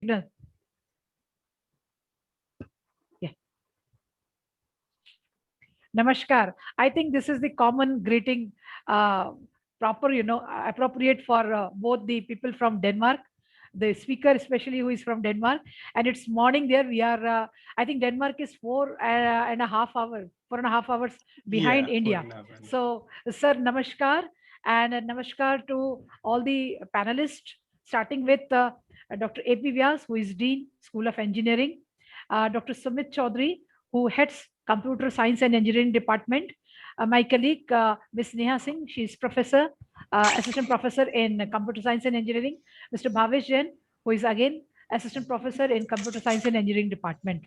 No. Yeah. Namaskar. I think this is the common greeting, uh, proper, appropriate for both the people from Denmark, the speaker especially who is from Denmark, and it's morning there. We are, I think Denmark is 4.5 hours behind Yeah, four India. and a half. And So, sir, namaskar, and namaskar to all the panelists, starting with Dr. A.P. Vyas, who is Dean, School of Engineering, Dr. Sumit Chaudhary, who heads Computer Science and Engineering Department. My colleague, Ms. Neha Singh, she is professor, assistant professor in Computer Science and Engineering. Mr. Bhavesh Jain, who is again assistant professor in Computer Science and Engineering Department.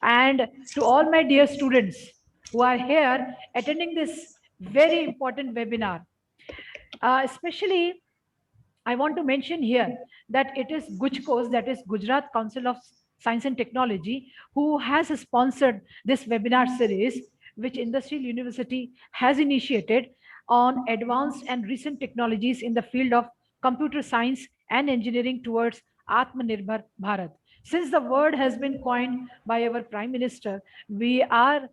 And to all my dear students who are here attending this very important webinar, especially I want to mention here that it is GUJCOS, that is Gujarat Council of Science and Technology, who has sponsored this webinar series, which Industrial University has initiated on advanced and recent technologies in the field of computer science and engineering towards Atmanirbhar Bharat. Since the word has been coined by our Prime Minister, we are,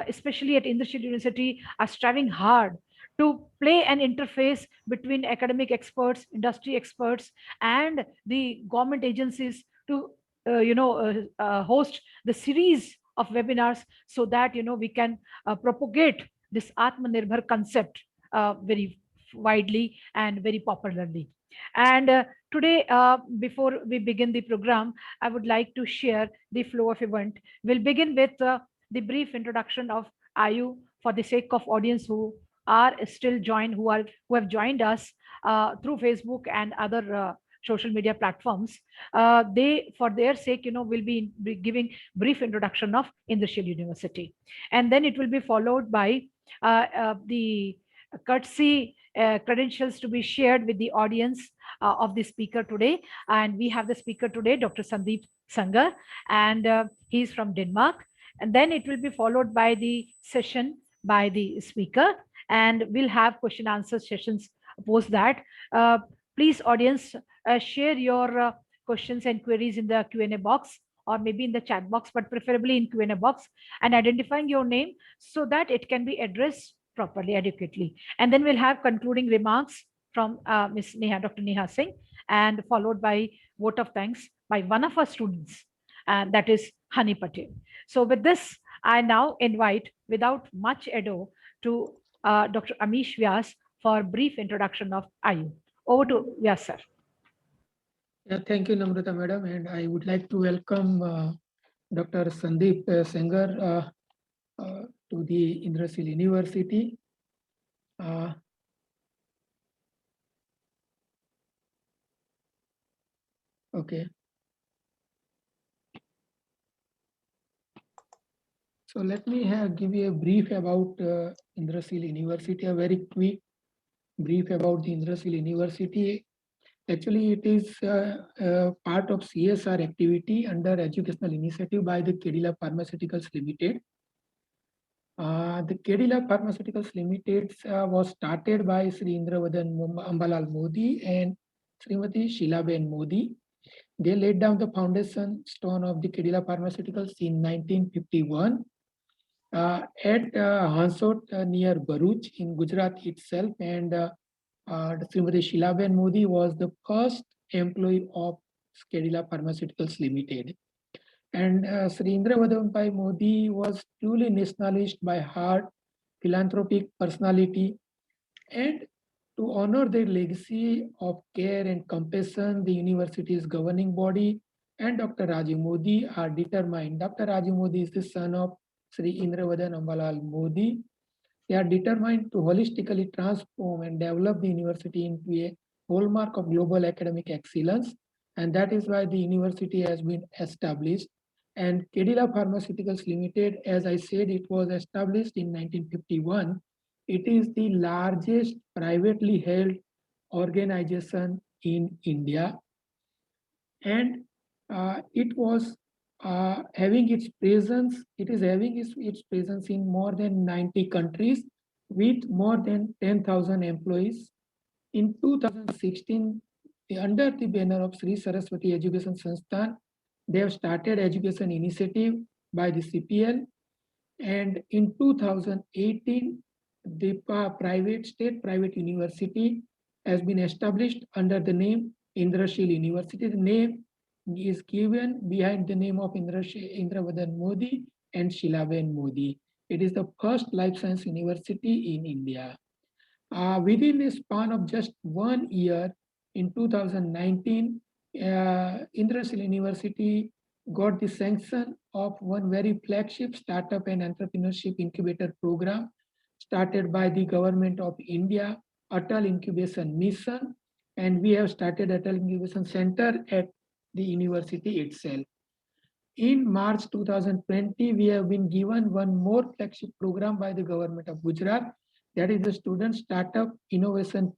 especially at Industrial University, are striving hard to play an interface between academic experts, industry experts, and the government agencies to host the series of webinars so that we can propagate this Atmanirbhar concept very widely and very popularly. And today, before we begin the program, I would like to share the flow of event. We'll begin with the brief introduction of Ayu for the sake of audience who are still joined, who have joined us through Facebook and other social media platforms. They, for their sake, will be giving brief introduction of Industrial University, and then it will be followed by the courtesy credentials to be shared with the audience of the speaker today. And we have the speaker today, Dr. Sandeep Sangar, and he's from Denmark. And then it will be followed by the session by the speaker, and we'll have question answer sessions post that. Uh, Please, audience, share your questions and queries in the Q&A box or maybe in the chat box, but preferably in Q&A box, and identifying your name so that it can be addressed properly, adequately. And then we'll have concluding remarks from Ms. Neha, Dr. Neha Singh, and followed by vote of thanks by one of our students, and that is Hani Patel. So with this, I now invite, without much ado, to Dr. Amish Vyas for brief introduction of Ayu. Over to Vyas, sir. Yeah, thank you, Namrata madam, and I would like to welcome Dr. Sandeep Sengar to the Indrasil University. Uh, okay. So let me give you a brief about Indrasil University, a very quick brief about the Indrasil University. Actually, it is part of CSR activity under educational initiative by the Kedila Pharmaceuticals Limited. The Kedila Pharmaceuticals Limited was started by Sri Indravadan Ambalal Modi and Srimati Sheelaben Modi. They laid down the foundation stone of the Kedila Pharmaceuticals in 1951 at Hansot near Bharuch in Gujarat itself. And Srimati Sheelaben Modi was the first employee of Kedila Pharmaceuticals Limited. And Sri Indravadan Modi was truly nationalist by heart, philanthropic personality, and to honor their legacy of care and compassion, the university's governing body and Dr. Rajiv Modi are determined. Dr. Rajiv Modi is the son of Sri Indravadan Ambalal Modi. They are determined to holistically transform and develop the university into a hallmark of global academic excellence. And that is why the university has been established. And Kedila Pharmaceuticals Limited, as I said, it was established in 1951. It is the largest privately held organization in India. And it was having its presence, it is having its presence in more than 90 countries with more than 10,000 employees. In 2016, under the banner of Sri Saraswati Education Sansthan, they have started education initiative by the CPL, and in 2018, the state private university has been established under the name Indrashil University. The name is given behind the name of Indravadan Modi and Shilaben Modi. It is the first life science university in India. Within a span of just 1 year, in 2019, Indrashil University got the sanction of one very flagship startup and entrepreneurship incubator program started by the government of India, Atal Incubation Mission, and we have started Atal Incubation Center at the university itself. In March 2020, we have been given one more flagship program by the government of Gujarat, that is the Student Startup Innovation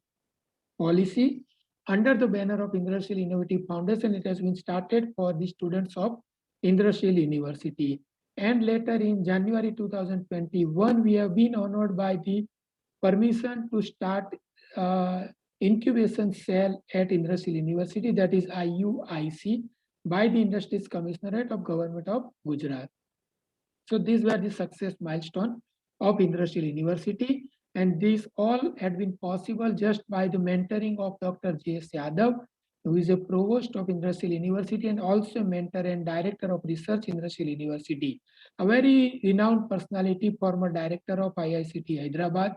Policy. Under the banner of Indrashil Innovative Foundation, it has been started for the students of Indrashil University. And later in January 2021, we have been honored by the permission to start incubation cell at Indrashil University, that is IUIC, by the Industries Commissionerate of Government of Gujarat. So these were the success milestone of Indrashil University, and these all had been possible just by the mentoring of Dr. J.S. Yadav, who is a provost of Indrashil University and also mentor and director of research Indrashil University. A very renowned personality, former director of IICT Hyderabad,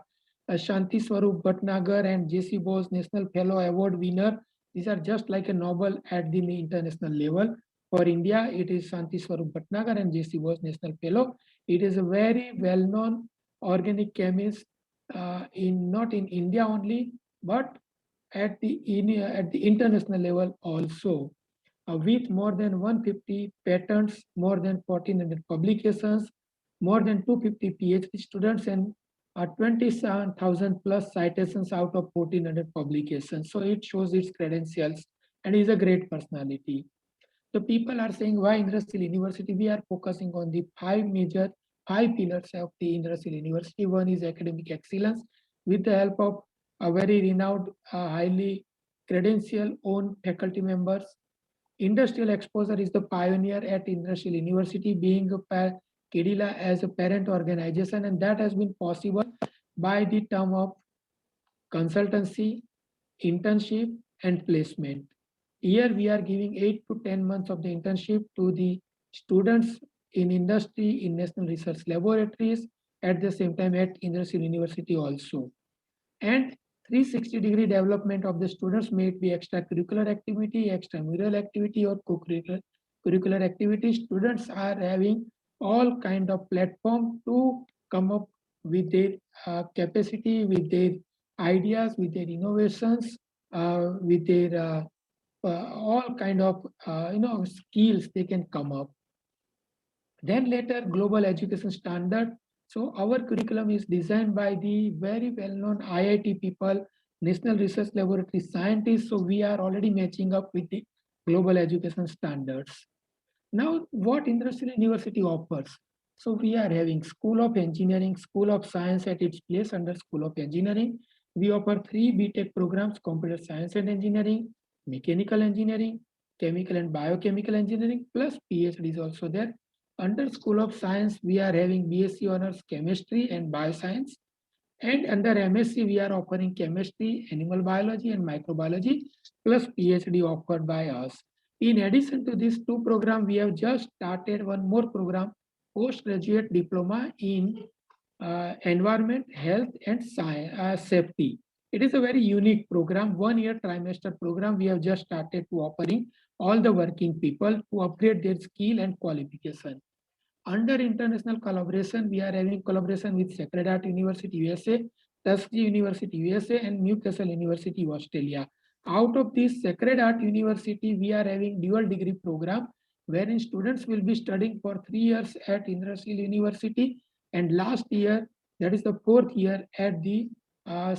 Shanti Swarup Bhatnagar and J.C. Bose National Fellow Award winner. These are just like a Nobel at the international level. For India, it is Shanti Swarup Bhatnagar and J.C. Bose National Fellow. It is a very well-known organic chemist not in India only, but at the international level also, with more than 150 patents, more than 1,400 publications, more than 250 PhD students, and 27,000 plus citations out of 1,400 publications. So it shows its credentials, and is a great personality. So people are saying, why Indrashil University? We are focusing on the five pillars of the Indrashil University. One is academic excellence, with the help of a very renowned, highly credential owned faculty members. Industrial exposure is the pioneer at Indrashil University, being Kedila as a parent organization, and that has been possible by the term of consultancy, internship, and placement. Here we are giving 8 to 10 months of the internship to the students in industry, in national research laboratories, at the same time at Indrashil University also. And 360-degree development of the students, may it be extracurricular activity, extramural activity, or co-curricular activity. Students are having all kind of platform to come up with their capacity, with their ideas, with their innovations, with their all kind of skills they can come up. Then later, global education standard. So our curriculum is designed by the very well-known IIT people, National Research Laboratory scientists. So we are already matching up with the global education standards. Now, what Indrashil University offers? So we are having School of Engineering, School of Science at its place under School of Engineering. We offer 3 BTech programs: Computer Science and Engineering, Mechanical Engineering, Chemical and Biochemical Engineering, plus PhD is also there. Under School of Science, we are having BSc Honors Chemistry and Bioscience. And under MSc, we are offering Chemistry, Animal Biology, and Microbiology, plus PhD offered by us. In addition to these 2 programs, we have just started one more program, Postgraduate Diploma in Environment, Health, and Safety. It is a very unique program, 1-year trimester program. We have just started to offering all the working people to upgrade their skill and qualification. Under international collaboration, we are having collaboration with Sacred Heart University USA, Tuskegee University USA, and Newcastle University Australia. Out of this Sacred Heart University, we are having dual degree program, wherein students will be studying for 3 years at Indrashil University, and last year, that is the 4th year, at the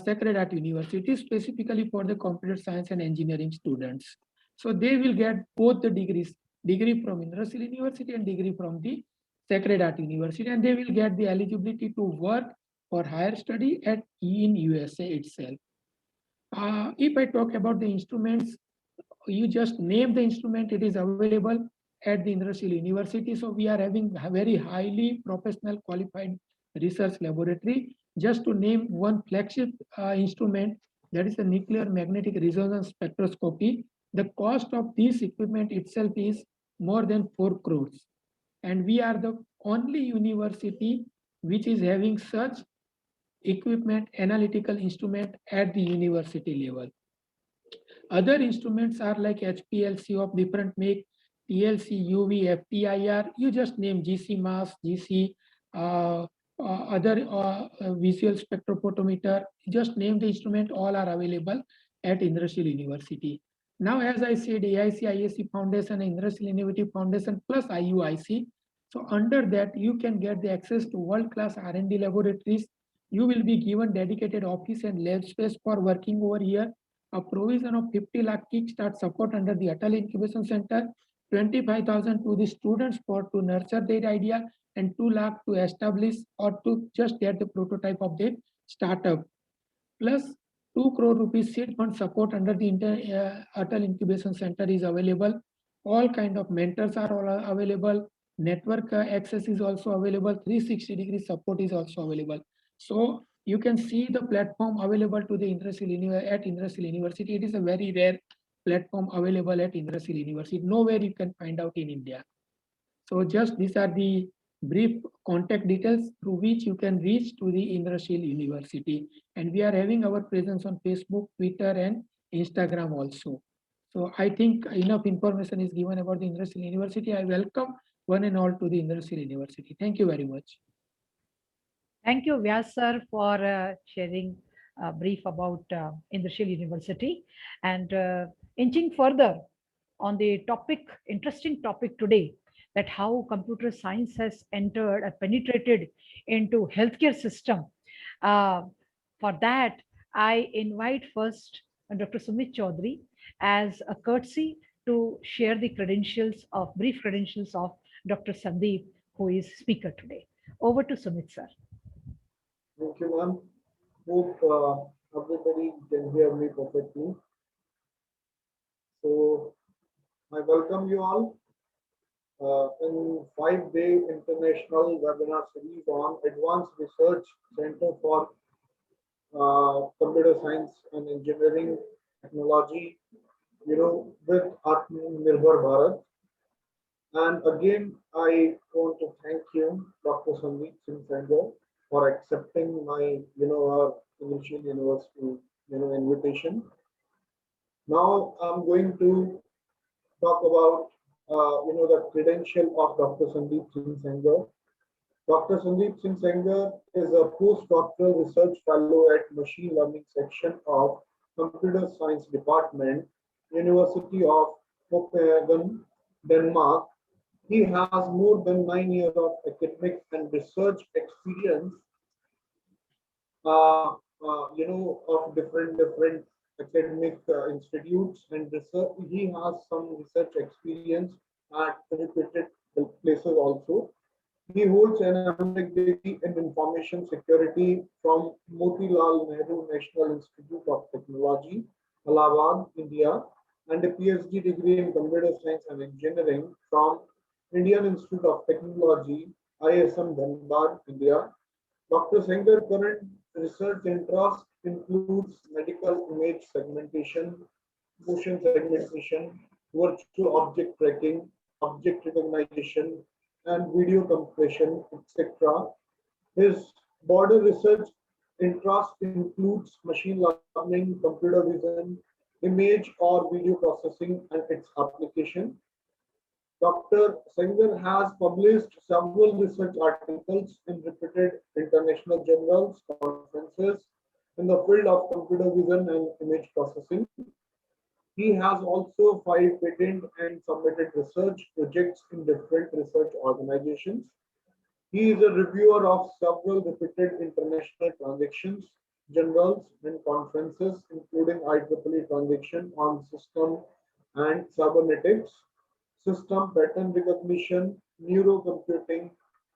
Sacred Heart University, specifically for the computer science and engineering students. So they will get both the degrees, degree from Indrashil University and degree from the Sacred Heart University, and they will get the eligibility to work for higher study in USA itself. If I talk about the instruments, you just name the instrument, it is available at the Indrasil University. So we are having a very highly professional qualified research laboratory. Just to name one flagship instrument, that is the nuclear magnetic resonance spectroscopy. The cost of this equipment itself is more than 4 crores. And we are the only university which is having such equipment, analytical instrument at the university level. Other instruments are like HPLC of different make, TLC, UV, FTIR, you just name GC mass, GC, other visual spectrophotometer, just name the instrument, all are available at Indrasil University. Now, as I said, AIC, ISC Foundation, Indrasil Innovative Foundation plus IUIC. So under that, you can get the access to world-class R&D laboratories. You will be given dedicated office and lab space for working over here. A provision of 50 lakh kickstart support under the Atal Incubation Center, 25,000 to the students for to nurture their idea, and 2 lakh to establish or to just get the prototype of the startup. Plus 2 crore rupees seed fund support under the Atal Incubation Center is available. All kind of mentors are all available. Network access is also available. 360-degree support is also available. So you can see the platform available to the at Indrasil University. It is a very rare platform available at Indrasil University. Nowhere you can find out in India. So just these are the brief contact details through which you can reach to the Indrasil University. And we are having our presence on Facebook, Twitter, and Instagram also. So I think enough information is given about the Indrasil University. I welcome one and all to the Indrasil University. Thank you very much. Thank you, Vyas sir, for sharing a brief about Indrashil University. And inching further on the topic, interesting topic today, that how computer science has entered or penetrated into healthcare system. Uh, for that, I invite first Dr. Sumit Chaudhary as a courtesy to share the credentials of brief credentials of Dr. Sandeep, who is speaker today. Over to Sumit sir. Thank you, ma'am. Hope everybody can hear me perfectly. So I welcome you all in 5-day international webinar series on Advanced Research Center for Computer Science and Engineering Technology, with Atmanirbhar Bharat. And again, I want to thank you, Dr. Sandeep Singh Sangha, for accepting my, our Initial University, invitation. Now I'm going to talk about, the credential of Dr. Sandeep Singh Sangha. Dr. Sandeep Singh Sangha is a postdoctoral research fellow at Machine Learning section of Computer Science Department, University of Copenhagen, Denmark. He has more than 9 years of academic and research experience, of different academic institutes and research. He has some research experience at reputed places also. He holds an MTech degree in Information Security from Motilal Nehru National Institute of Technology, Allahabad, India, and a PhD degree in Computer Science and Engineering from Indian Institute of Technology, ISM Dhanbad, India. Dr. Sengar's current research interest includes medical image segmentation, motion segmentation, virtual object tracking, object recognition, and video compression, etc. His broader research interest includes machine learning, computer vision, image or video processing, and its application. Dr. Sengar has published several research articles in reputed international journals, conferences in the field of computer vision and image processing. He has also filed patent and submitted research projects in different research organizations. He is a reviewer of several reputed international transactions, journals, and conferences, including IEEE Transaction on System and Cybernetics, System Pattern Recognition, Neurocomputing,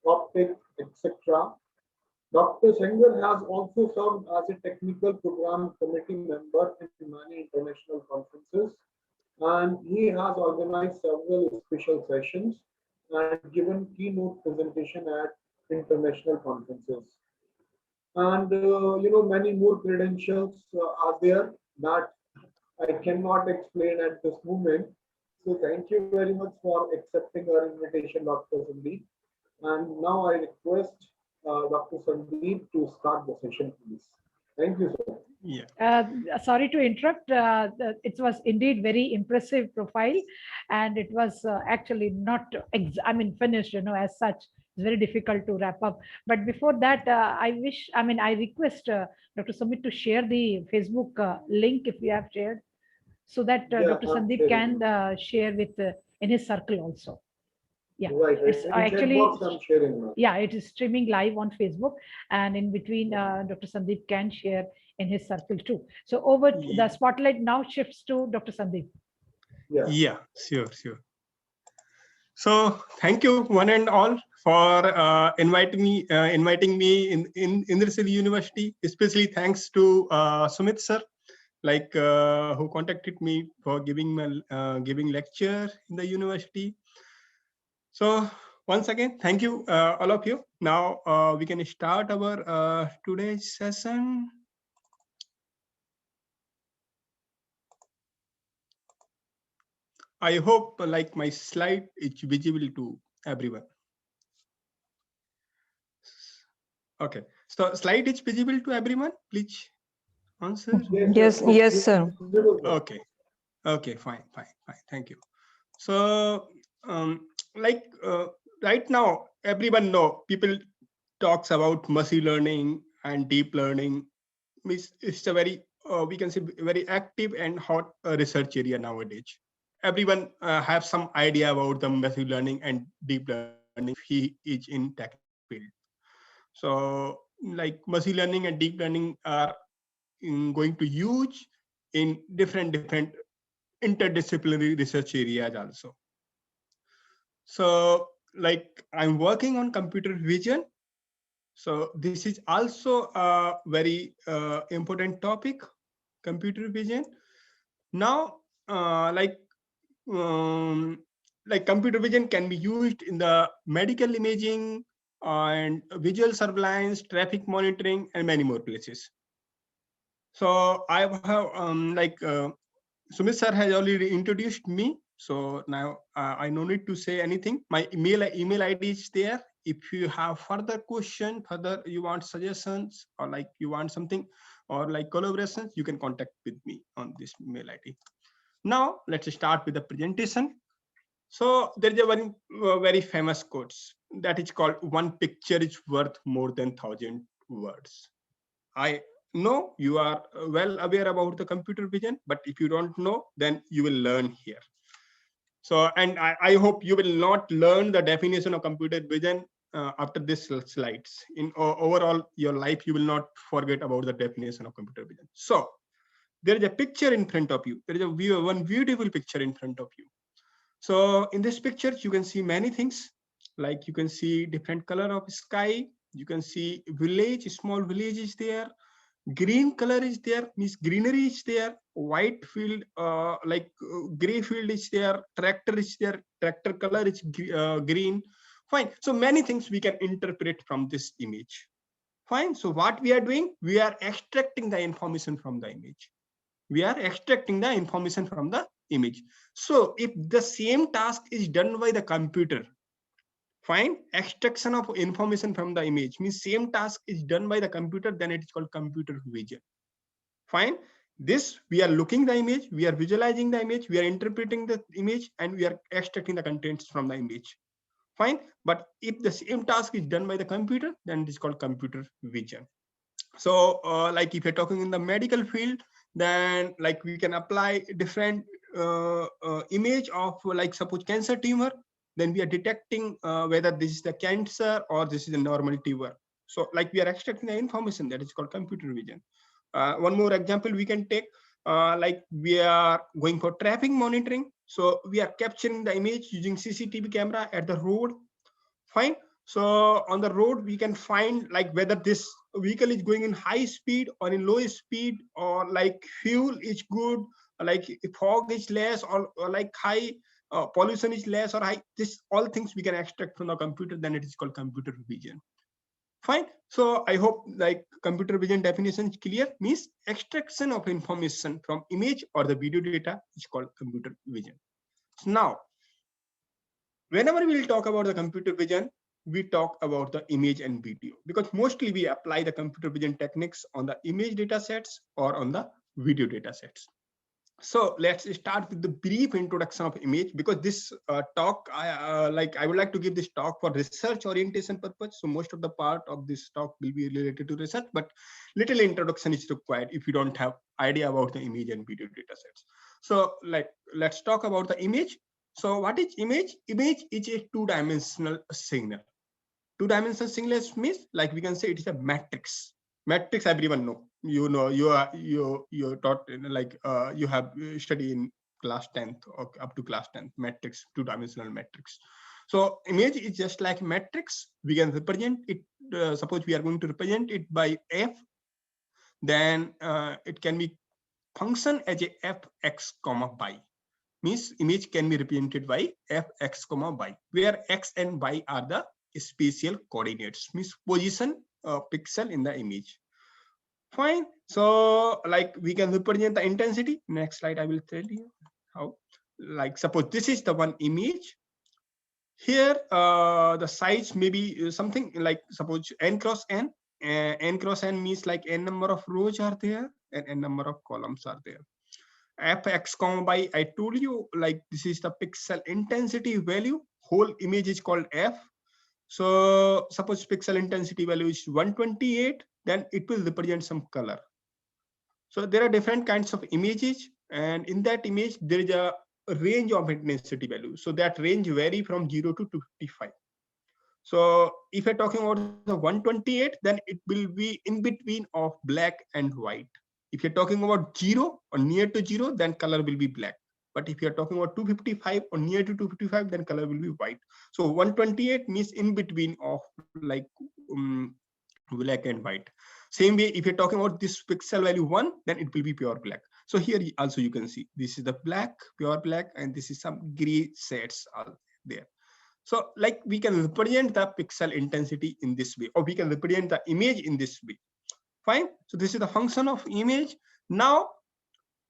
Optics, etc. Dr. Sengar has also served as a technical program committee member in many international conferences. and he has organized several special sessions and given keynote presentation at international conferences. And many more credentials are there that I cannot explain at this moment. So thank you very much for accepting our invitation, Dr. Sandeep. And now I request Dr. Sandeep to start the session, please. Thank you, sir. Yeah. Sorry to interrupt. It was indeed very impressive profile, and it was actually not, finished, as such. It's very difficult to wrap up. But before that, I request Dr. Sumit to share the Facebook link if you have shared, so that Yeah, Dr. I'm Sandeep sharing can share with in his circle also. Yeah, Right, right. it's In chat actually, box, I'm sharing now. yeah, it is streaming live on Facebook, and in between, Dr. Sandeep can share in his circle too. So over the spotlight now shifts to Dr. Sandeep. Yeah. Yeah, sure. So thank you one and all for inviting me in Indrasil University. Especially thanks to Sumit sir, who contacted me for giving lecture in the university. So once again, thank you all of you. Now we can start our today's session. I hope like my slide is visible to everyone. Okay, so slide is visible to everyone. Please answer. Yes, sir. Okay, fine. Thank you. So, right now, everyone know people talks about machine learning and deep learning. It's a very we can say very active and hot research area nowadays. Everyone have some idea about the machine learning and deep learning if he is in tech field. So, like machine learning and deep learning are going to use in different interdisciplinary research areas also. So like I'm working on computer vision. So this is also a very important topic, computer vision. Now, computer vision can be used in the medical imaging and visual surveillance, traffic monitoring, and many more places. So I have Sumit sir has already introduced me. So now I no need to say anything. My email ID is there. If you have further question, further you want suggestions, or like you want something, or like collaborations, you can contact with me on this mail ID. Now let's start with the presentation. So there is a very famous quotes that is called "One picture is worth more than 1,000 words." I know you are well aware about the computer vision, but if you don't know, then you will learn here. So, and I hope you will not learn the definition of computer vision after this slides. In overall your life, you will not forget about the definition of computer vision. So there is a picture in front of you. There is one beautiful picture in front of you. So in this picture, you can see many things. Like you can see different color of sky. You can see village, small village is there. Green color is there, means greenery is there. White field, gray field is there. Tractor is there. Tractor color is green. Fine. So many things we can interpret from this image. Fine. So what we are doing, we are extracting the information from the image. We are extracting the information from the image. So if the same task is done by the computer, fine, extraction of information from the image means same task is done by the computer, then it is called computer vision. Fine. This we are looking the image, we are visualizing the image, we are interpreting the image, and we are extracting the contents from the image. Fine. But if the same task is done by the computer, then it is called computer vision. So like if you're talking in the medical field, then like we can apply different image of like suppose cancer tumor, then we are detecting whether this is the cancer or this is a normal tumor. So like we are extracting the information, that is called computer vision. One more example we can take, like we are going for traffic monitoring. So we are capturing the image using CCTV camera at the road. Fine. So on the road, we can find like whether this vehicle is going in high speed or in low speed, or like fuel is good, like if fog is less or like high pollution is less or high, this all things we can extract from the computer, then it is called computer vision. Fine. So I hope like computer vision definition is clear. Means extraction of information from image or the video data is called computer vision. So now, whenever we will talk about the computer vision, we talk about the image and video, because mostly we apply the computer vision techniques on the image data sets or on the video data sets. So let's start with the brief introduction of image, because this talk, I would like to give this talk for research orientation purpose. So most of the part of this talk will be related to research, but little introduction is required if you don't have idea about the image and video data sets. So like, let's talk about the image. So what is image? Image is a two-dimensional signal. Two-dimensional signal means like we can say it is a matrix. Matrix everyone know. You know, you taught in like you have studied in class 10th or up to class 10th, matrix, two-dimensional matrix. So image is just like matrix. We can represent it. Suppose we are going to represent it by f, then it can be function as a fx comma y. Means image can be represented by fx comma y, where x and y are the spatial coordinates, means position pixel in the image. Fine. So like we can represent the intensity. Next slide, I will tell you how. Like suppose this is the one image. Here, the size may be something like suppose n cross n. N cross n means like n number of rows are there and n number of columns are there. Fx comma y, I told you like this is the pixel intensity value. Whole image is called f. So suppose pixel intensity value is 128, then it will represent some color. So there are different kinds of images, and in that image there is a range of intensity value. So that range vary from 0 to 255. So if you're talking about the 128, then it will be in between of black and white. If you're talking about 0 or near to 0, then color will be black. But if you're talking about 255 or near to 255, then color will be white. So 128 means in between of like black and white. Same way, if you're talking about this pixel value 1, then it will be pure black. So here also you can see this is the black, pure black, and this is some gray shades are there. So like we can represent the pixel intensity in this way, or we can represent the image in this way. Fine. So this is the function of image. Now,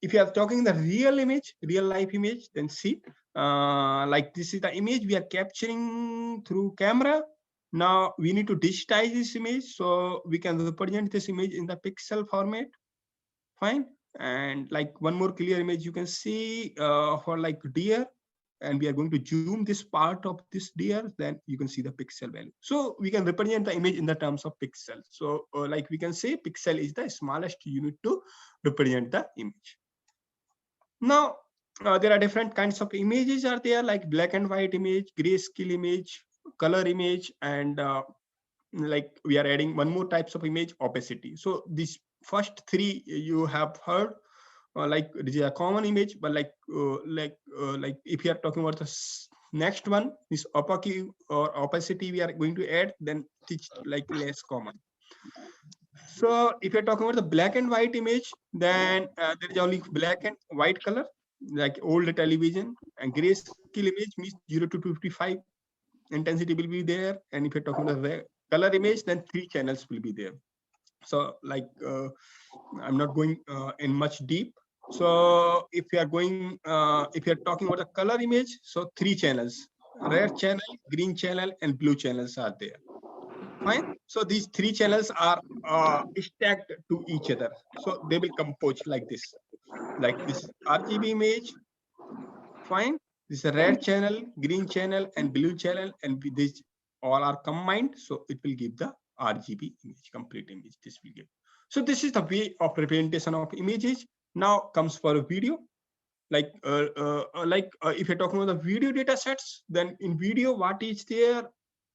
if you are talking the real image, real life image, then see, like this is the image we are capturing through camera. Now we need to digitize this image, so we can represent this image in the pixel format. Fine. And like one more clear image you can see for like deer, and we are going to zoom this part of this deer, then you can see the pixel value. So we can represent the image in the terms of pixels. So like we can say pixel is the smallest unit to represent the image. Now there are different kinds of images are there, like black and white image, grayscale image, color image, and like we are adding one more types of image, opacity. So these first three you have heard, like this is a common image, but like if you are talking about the next one, this opacity or opacity we are going to add, then it's like less common. So if you're talking about the black and white image, then there is only black and white color, like old television, and grayscale image means 0 to 255 intensity will be there. And if you're talking about the color image, then 3 channels will be there. So like I'm not going in much deep. So if you are going, if you're talking about the color image, so 3 channels, red channel, green channel, and blue channels are there. Fine. So these 3 channels are stacked to each other. So they will compose like this RGB image. Fine. This is a red channel, green channel, and blue channel, and these all are combined. So it will give the RGB image, complete image. This will give. So this is the way of representation of images. Now comes for a video. Like if you're talking about the video data sets, then in video, what is there?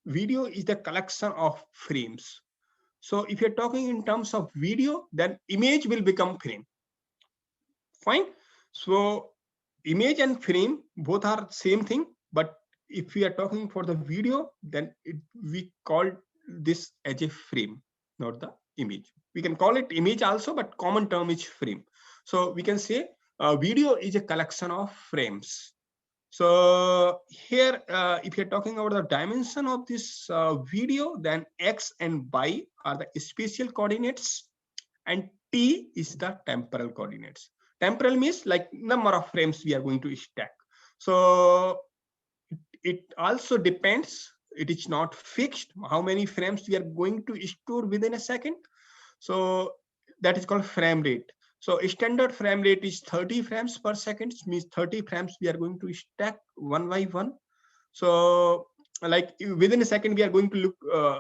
Video is the collection of frames. So if you're talking in terms of video, then image will become frame. Fine. So image and frame both are same thing, but if we are talking for the video, then we call this as a frame, not the image. We can call it image also, but common term is frame. So we can say video is a collection of frames. So here, if you're talking about the dimension of this video, then X and Y are the spatial coordinates and T is the temporal coordinates. Temporal means like number of frames we are going to stack. So it also depends. It is not fixed how many frames we are going to store within a second. So that is called frame rate. So a standard frame rate is 30 frames per second, means 30 frames we are going to stack one by one. So like within a second we are going to look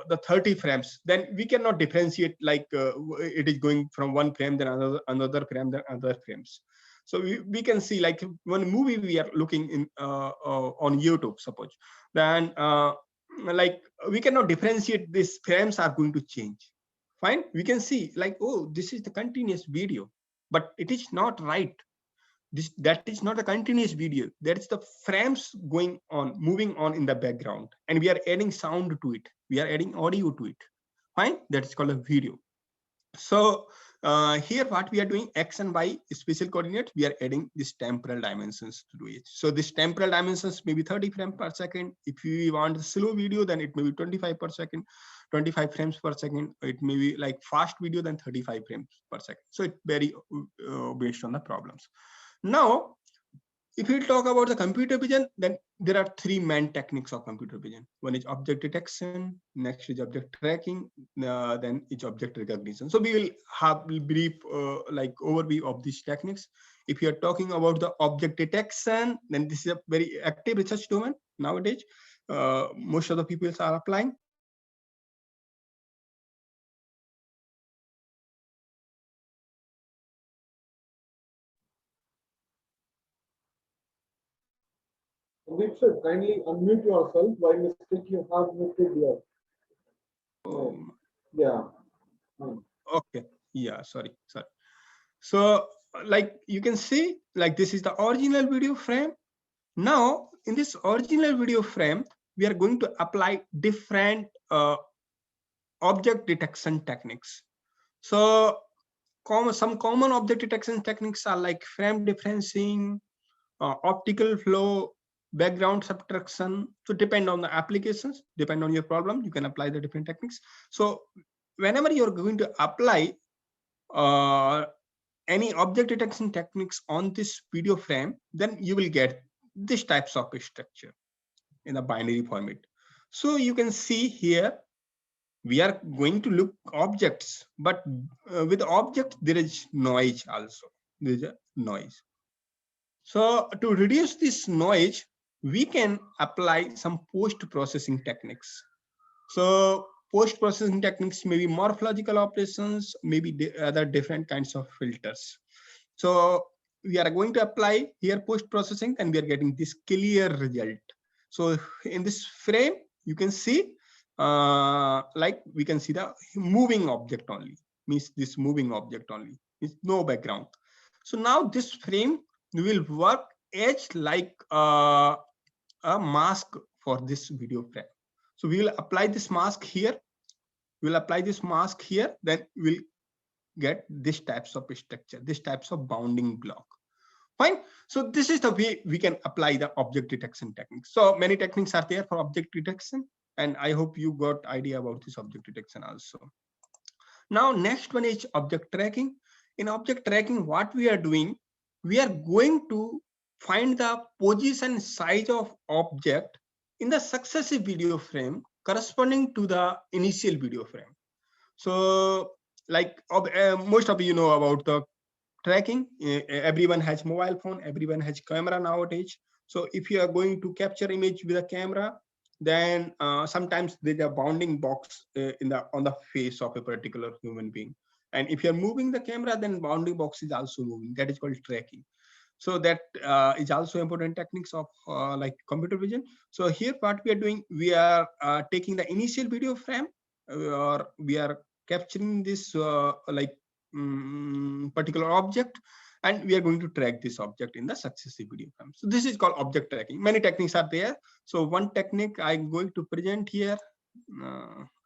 the 30 frames, then we cannot differentiate like it is going from one frame then another frame then other frames. So we can see like one movie we are looking in on YouTube, suppose, then like we cannot differentiate these frames are going to change. Fine, we can see like, oh, this is the continuous video, but it is not right. That is not a continuous video. That is the frames going on, moving on in the background, and we are adding sound to it. We are adding audio to it. Fine, that is called a video. So here what we are doing, X and Y spatial coordinate, we are adding these temporal dimensions to it. So this temporal dimensions may be 30 frames per second. If you want a slow video, then it may be 25 per second, 25 frames per second. It may be like fast video, then 35 frames per second. So it vary based on the problems. Now, if we talk about the computer vision, then there are three main techniques of computer vision. One is object detection, next is object tracking, then is object recognition. So we will have a brief like overview of these techniques. If you are talking about the object detection, then this is a very active research domain nowadays. Most of the people are applying. Sandeep sir, kindly unmute yourself. By mistake, you have muted your. Yeah. Okay. Yeah. Sorry. So like you can see, like this is the original video frame. Now in this original video frame, we are going to apply different object detection techniques. So some common object detection techniques are like frame differencing, optical flow, background subtraction. So depend on the applications, depend on your problem, you can apply the different techniques. So whenever you're going to apply any object detection techniques on this video frame, then you will get this types of structure in a binary format. So you can see here, we are going to look objects, but with objects, there is noise also. There is a noise. So to reduce this noise, we can apply some post-processing techniques. So post-processing techniques may be morphological operations, maybe other different kinds of filters. So we are going to apply here post-processing and we are getting this clear result. So in this frame, you can see like we can see the moving object only, means this moving object only, means no background. So now this frame will work as like a mask for this video frame. So we will apply this mask here. We'll apply this mask here, then we'll get this types of structure, this types of bounding block. Fine. So this is the way we can apply the object detection techniques. So many techniques are there for object detection, and I hope you got idea about this object detection also. Now, next one is object tracking. In object tracking, what we are doing, we are going to find the position size of object in the successive video frame corresponding to the initial video frame. So like most of you know about the tracking. Everyone has mobile phone, everyone has camera nowadays. So if you are going to capture image with a camera, then sometimes there's a bounding box on the face of a particular human being. And if you're moving the camera, then bounding box is also moving. That is called tracking. So that is also important techniques of like computer vision. So here what we are doing, we are taking the initial video frame, or we are capturing this like particular object, and we are going to track this object in the successive video frame. So this is called object tracking. Many techniques are there. So one technique I'm going to present here.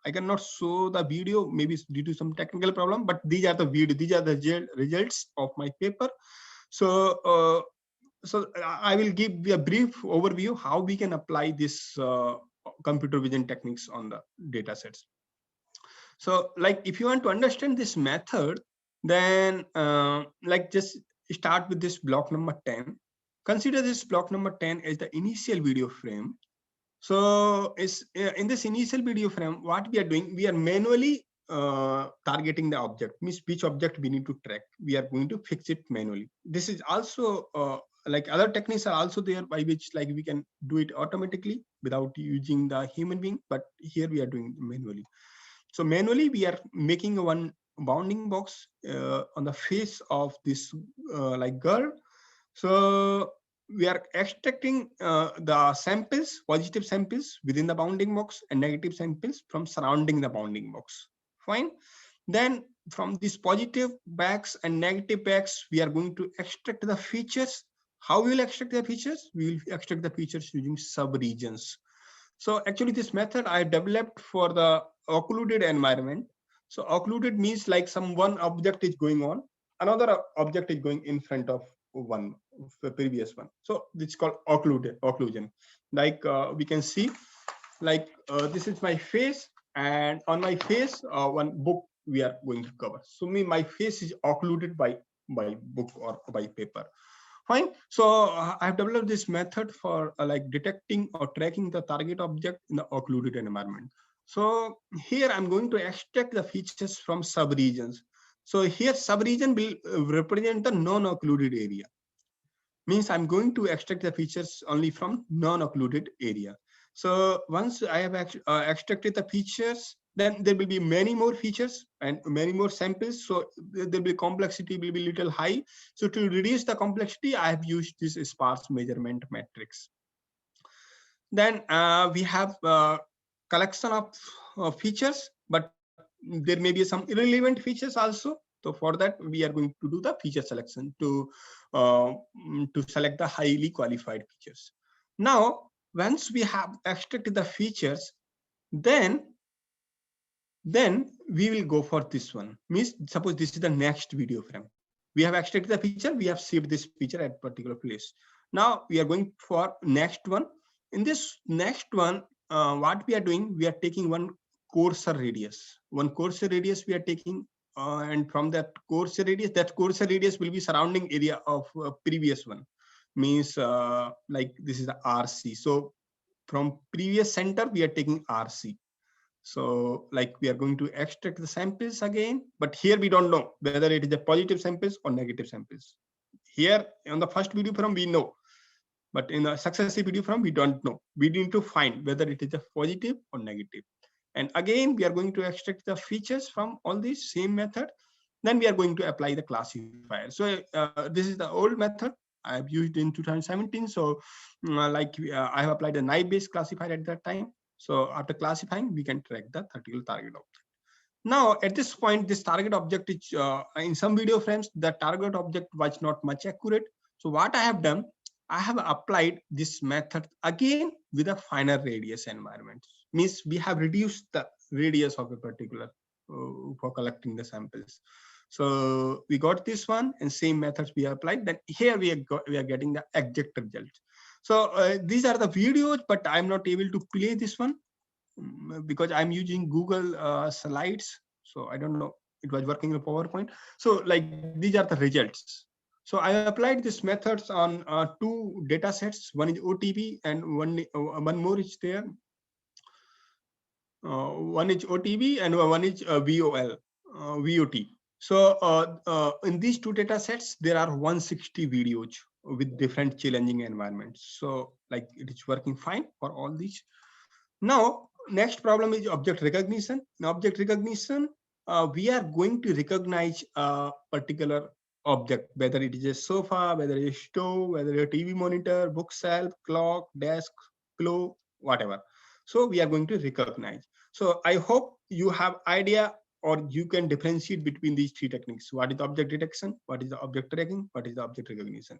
I cannot show the video, maybe due to some technical problem, but these are the video, these are the results of my paper. So I will give a brief overview how we can apply this computer vision techniques on the data sets. So like if you want to understand this method, then like just start with this block number 10. Consider this block number 10 as the initial video frame. So is in this initial video frame, what we are doing, we are manually targeting the object, means which object we need to track. We are going to fix it manually. This is also like other techniques are also there by which like we can do it automatically without using the human being, but here we are doing manually. So manually we are making one bounding box on the face of this like girl. So we are extracting the samples, positive samples within the bounding box and negative samples from surrounding the bounding box. Fine. Then from these positive bags and negative bags, we are going to extract the features. How we will extract the features? We will extract the features using sub-regions. So actually this method I developed for the occluded environment. So occluded means like one object is going on, another object is going in front of one, the previous one. So it's called occlusion. Like we can see, like this is my face, and on my face, one book we are going to cover. So my face is occluded by book or by paper. Fine. So I have developed this method for like detecting or tracking the target object in the occluded environment. So here I'm going to extract the features from subregions. So here subregion will represent the non-occluded area. Means I'm going to extract the features only from non-occluded area. So once I have extracted the features, then there will be many more features and many more samples. So there will be complexity will be little high. So to reduce the complexity, I have used this sparse measurement matrix. Then we have collection of features, but there may be some irrelevant features also. So for that, we are going to do the feature selection to select the highly qualified features. Now, once we have extracted the features, then we will go for this one. Means suppose this is the next video frame. We have extracted the feature, we have saved this feature at particular place. Now we are going for next one. In this next one, what we are doing, we are taking one cursor radius. One cursor radius we are taking, and from that cursor radius will be surrounding area of previous one. Means like this is the RC. So from previous center, we are taking RC. So like we are going to extract the samples again, but here we don't know whether it is a positive samples or negative samples. Here on the first video frame, we know, but in the successive video frame, we don't know. We need to find whether it is a positive or negative. And again, we are going to extract the features from all these same method. Then we are going to apply the classifier. So this is the old method I have used in 2017. So I have applied a naive-based classifier at that time. So after classifying, we can track the particular target object. Now, at this point, this target object is in some video frames, the target object was not much accurate. So what I have done, I have applied this method again with a finer radius environment. Means we have reduced the radius of a particular for collecting the samples. So we got this one, and same methods we applied. Then here we are getting the exact result. So these are the videos, but I'm not able to play this one because I'm using Google Slides. So I don't know, it was working in PowerPoint. So like these are the results. So I applied these methods on two data sets. One is OTB and one more is there. One is OTB and one is VOT. So in these two data sets, there are 160 videos with different challenging environments. So like it is working fine for all these. Now, next problem is object recognition. In object recognition, we are going to recognize a particular object, whether it is a sofa, whether it is a stove, whether a TV monitor, bookshelf, clock, desk, pillow, whatever. So we are going to recognize. So I hope you have idea or you can differentiate between these three techniques. What is object detection? What is the object tracking? What is the object recognition?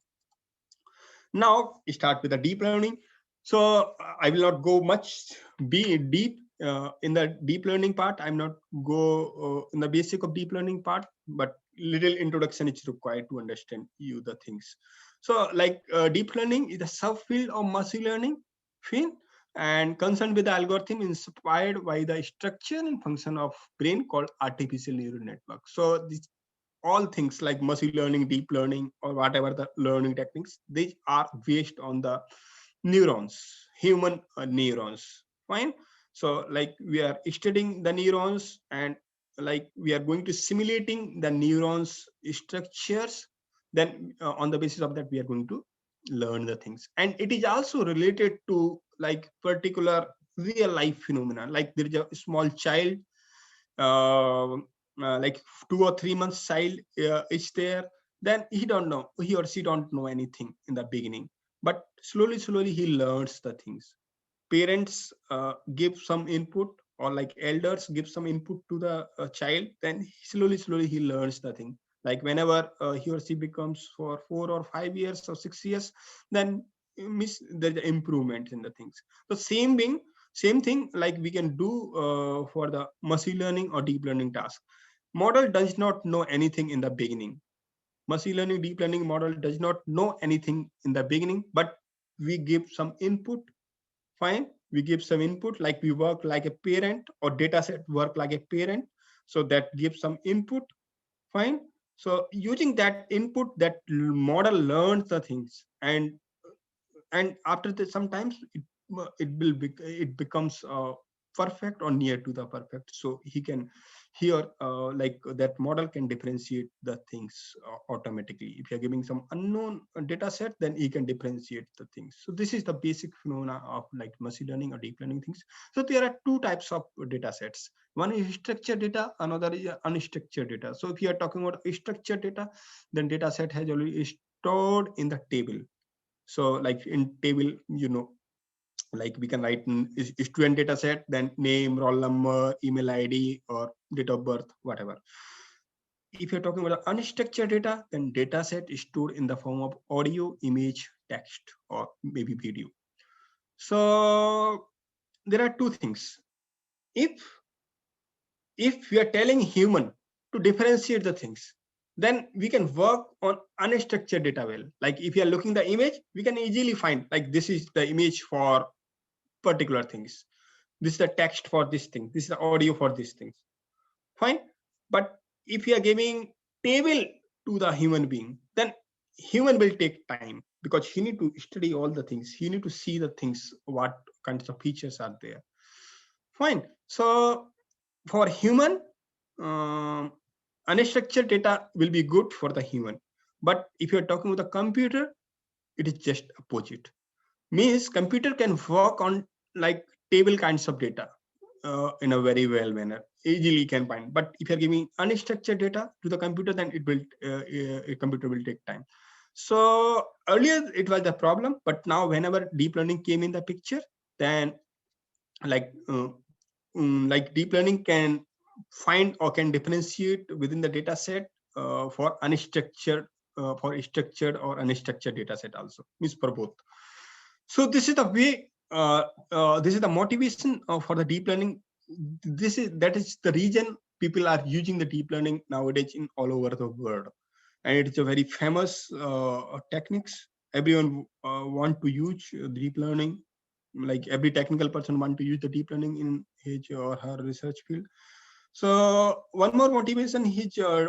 Now start with the deep learning. So I will not go much deep in the deep learning part. I'm not go in the basic of deep learning part, but little introduction is required to understand you the things. So like deep learning is a subfield of machine learning field and concerned with the algorithm inspired by the structure and function of brain called artificial neural network. So these all things like machine learning, deep learning, or whatever the learning techniques, they are based on the neurons, human neurons. Fine. So like we are studying the neurons and like we are going to simulating the neurons structures. Then on the basis of that, we are going to learn the things. And it is also related to like particular real life phenomena. Like there is a small child, uh, like 2 or 3 months child is there, then he or she don't know anything in the beginning, but slowly he learns the things. Parents give some input, or like elders give some input to the child, then slowly he learns the thing. Like whenever he or she becomes for 4 or 5 years or 6 years, then miss the improvement in the things. So same thing like we can do for the machine learning or deep learning task. Model does not know anything in the beginning. Machine learning, deep learning model does not know anything in the beginning, but we give some input. Fine, we give some input, like we work like a parent, or data set work like a parent, so that gives some input. Fine. So using that input, that model learns the things, and after the sometimes it becomes perfect or near to the perfect. So he can here like that model can differentiate the things automatically. If you're giving some unknown data set, then he can differentiate the things. So this is the basic phenomena of like machine learning or deep learning things. So there are two types of data sets. One is structured data, another is unstructured data. So if you are talking about structured data, then data set has already stored in the table. So like in table, like we can write in student data set, then name, roll number, email ID, or date of birth, whatever. If you're talking about unstructured data, then data set is stored in the form of audio, image, text, or maybe video. So there are two things. If we are telling human to differentiate the things, then we can work on unstructured data well. Like if you are looking the image, we can easily find like this is the image for particular things. This is the text for this thing. This is the audio for these things. Fine. But if you are giving table to the human being, then human will take time, because he need to study all the things. He need to see the things, what kinds of features are there. Fine. So for human, unstructured data will be good for the human. But if you're talking with a computer, it is just opposite. Means computer can work on like table kinds of data in a very well manner, easily can find. But if you're giving unstructured data to the computer, then it will a computer will take time. So earlier it was the problem, but now whenever deep learning came in the picture, then like like deep learning can find or can differentiate within the data set for unstructured, for structured or unstructured data set also, means for both. So this is the way, this is the motivation for the deep learning. That is the reason people are using the deep learning nowadays in all over the world, and it's a very famous techniques. Everyone want to use deep learning. Like every technical person want to use the deep learning in his or her research field. So one more motivation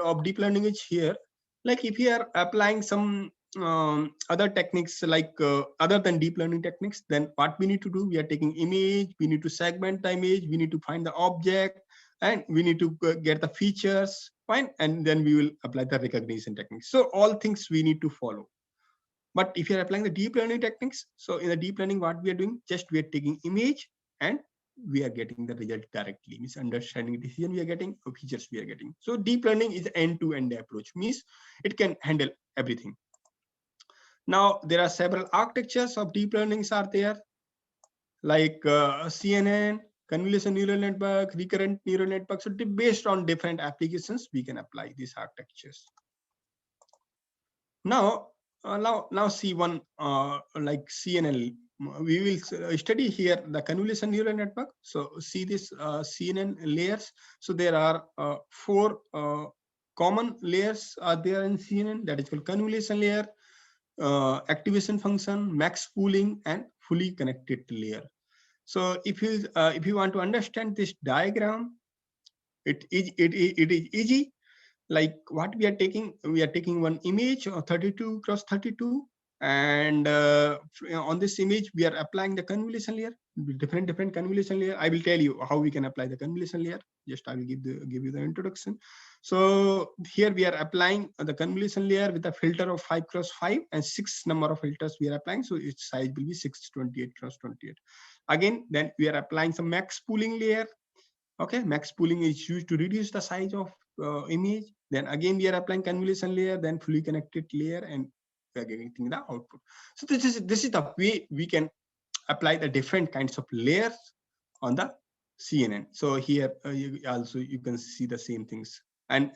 of deep learning is here. Like if you are applying some other techniques, like other than deep learning techniques, then what we need to do, we are taking image, we need to segment the image, we need to find the object, and we need to get the features, fine, and then we will apply the recognition techniques. So all things we need to follow. But if you're applying the deep learning techniques, so in the deep learning, what we are doing, just we are taking image and we are getting the result directly. Means understanding decision we are getting, or features we are getting. So deep learning is end-to-end approach, means it can handle everything. Now there are several architectures of deep learnings are there, like CNN, convolution neural network, recurrent neural network. So based on different applications, we can apply these architectures. Now see one like CNN. We will study here the convolution neural network. So see this CNN layers. So there are 4 common layers are there in CNN, that is called convolution layer, activation function, max pooling, and fully connected layer. So if you want to understand this diagram, it is easy. Like what we are taking one image of 32 cross 32, and on this image we are applying the convolution layer, different convolution layer. I will tell you how we can apply the convolution layer. Just I will give you the introduction. So here we are applying the convolution layer with a filter of 5 cross 5 and 6 number of filters we are applying. So its size will be 628 cross 28. Again, then we are applying some max pooling layer. Okay, max pooling is used to reduce the size of image. Then again we are applying convolution layer, then fully connected layer, and we are getting the output. So this is the way we can apply the different kinds of layers on the CNN. So here you can see the same things, and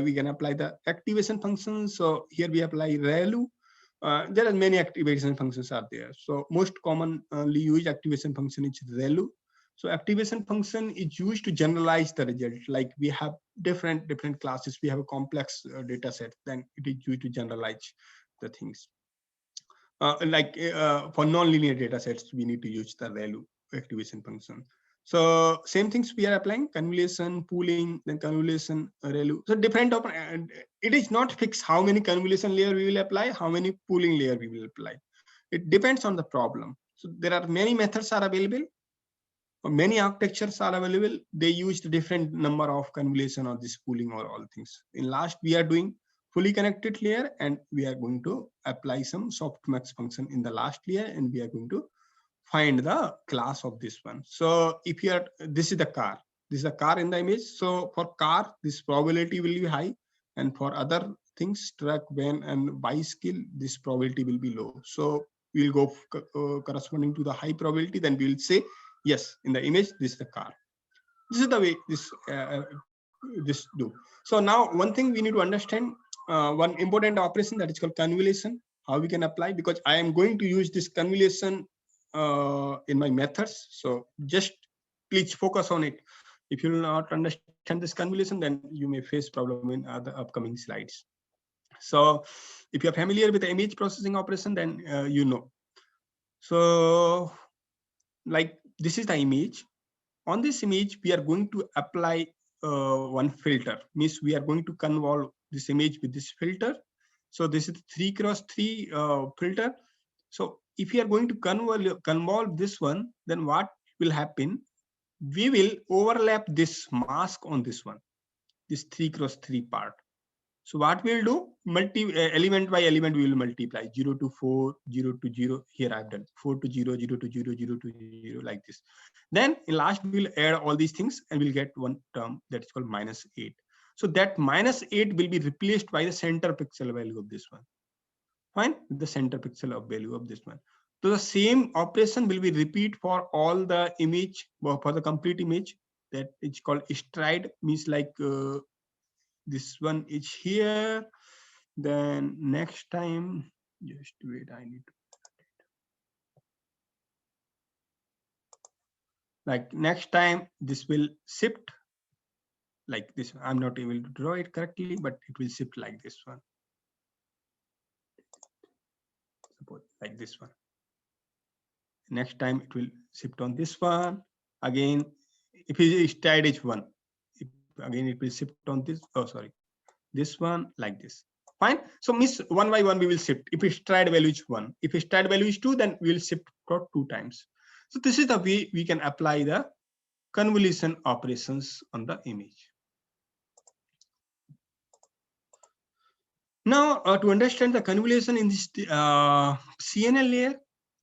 we can apply the activation functions. So here we apply ReLU. There are many activation functions are there. So most commonly used activation function is ReLU. So activation function is used to generalize the result. Like we have different classes, we have a complex data set, then it is used to generalize the things. For non-linear data sets, we need to use the ReLU activation function. So same things we are applying, convolution, pooling, then convolution, ReLU. So different it is not fixed how many convolution layer we will apply, how many pooling layer we will apply. It depends on the problem. So there are many methods are available. Many architectures are available. They use the different number of convolution or this pooling or all things. In last, we are doing fully connected layer, and we are going to apply some softmax function in the last layer, and we are going to find the class of this one. So if you are, this is the car. This is a car in the image. So for car, this probability will be high, and for other things, truck, van, and bicycle, this probability will be low. So we'll go corresponding to the high probability. Then we will say, yes, in the image, this is the car. This is the way this do. So now one thing we need to understand, one important operation that is called convolution, how we can apply, because I am going to use this convolution in my methods. So just please focus on it. If you will not understand this convolution, then you may face problem in other upcoming slides. So if you're familiar with the image processing operation, then you know. So like this is the image. On this image, we are going to apply one filter. Means we are going to convolve this image with this filter. So this is 3 cross 3 filter. So if you are going to convolve this one, then what will happen? We will overlap this mask on this one, this 3 cross 3 part. So what we'll do, element by element, we will multiply 0 to 4, 0 to 0. Here I've done 4 to 0, 0 to 0, 0 to 0, like this. Then in last, we'll add all these things and we'll get one term that is called -8. So that -8 will be replaced by the center pixel value of this one. Fine, the center pixel of value of this one. So the same operation will be repeat for all the image, for the complete image. That is called stride, means like this one is here. Then next time, just wait, I need to, like next time this will shift like this. I'm not able to draw it correctly, but it will shift like this one. Suppose like this one. Next time it will shift on this one. Again, if it is stride is 1, again it will shift on this. Oh, sorry, this one like this. Fine. So miss one by one we will shift. If stride value is 1, if stride value is 2, then we will shift for 2 times. So this is the way we can apply the convolution operations on the image. Now to understand the convolution in this CNN layer,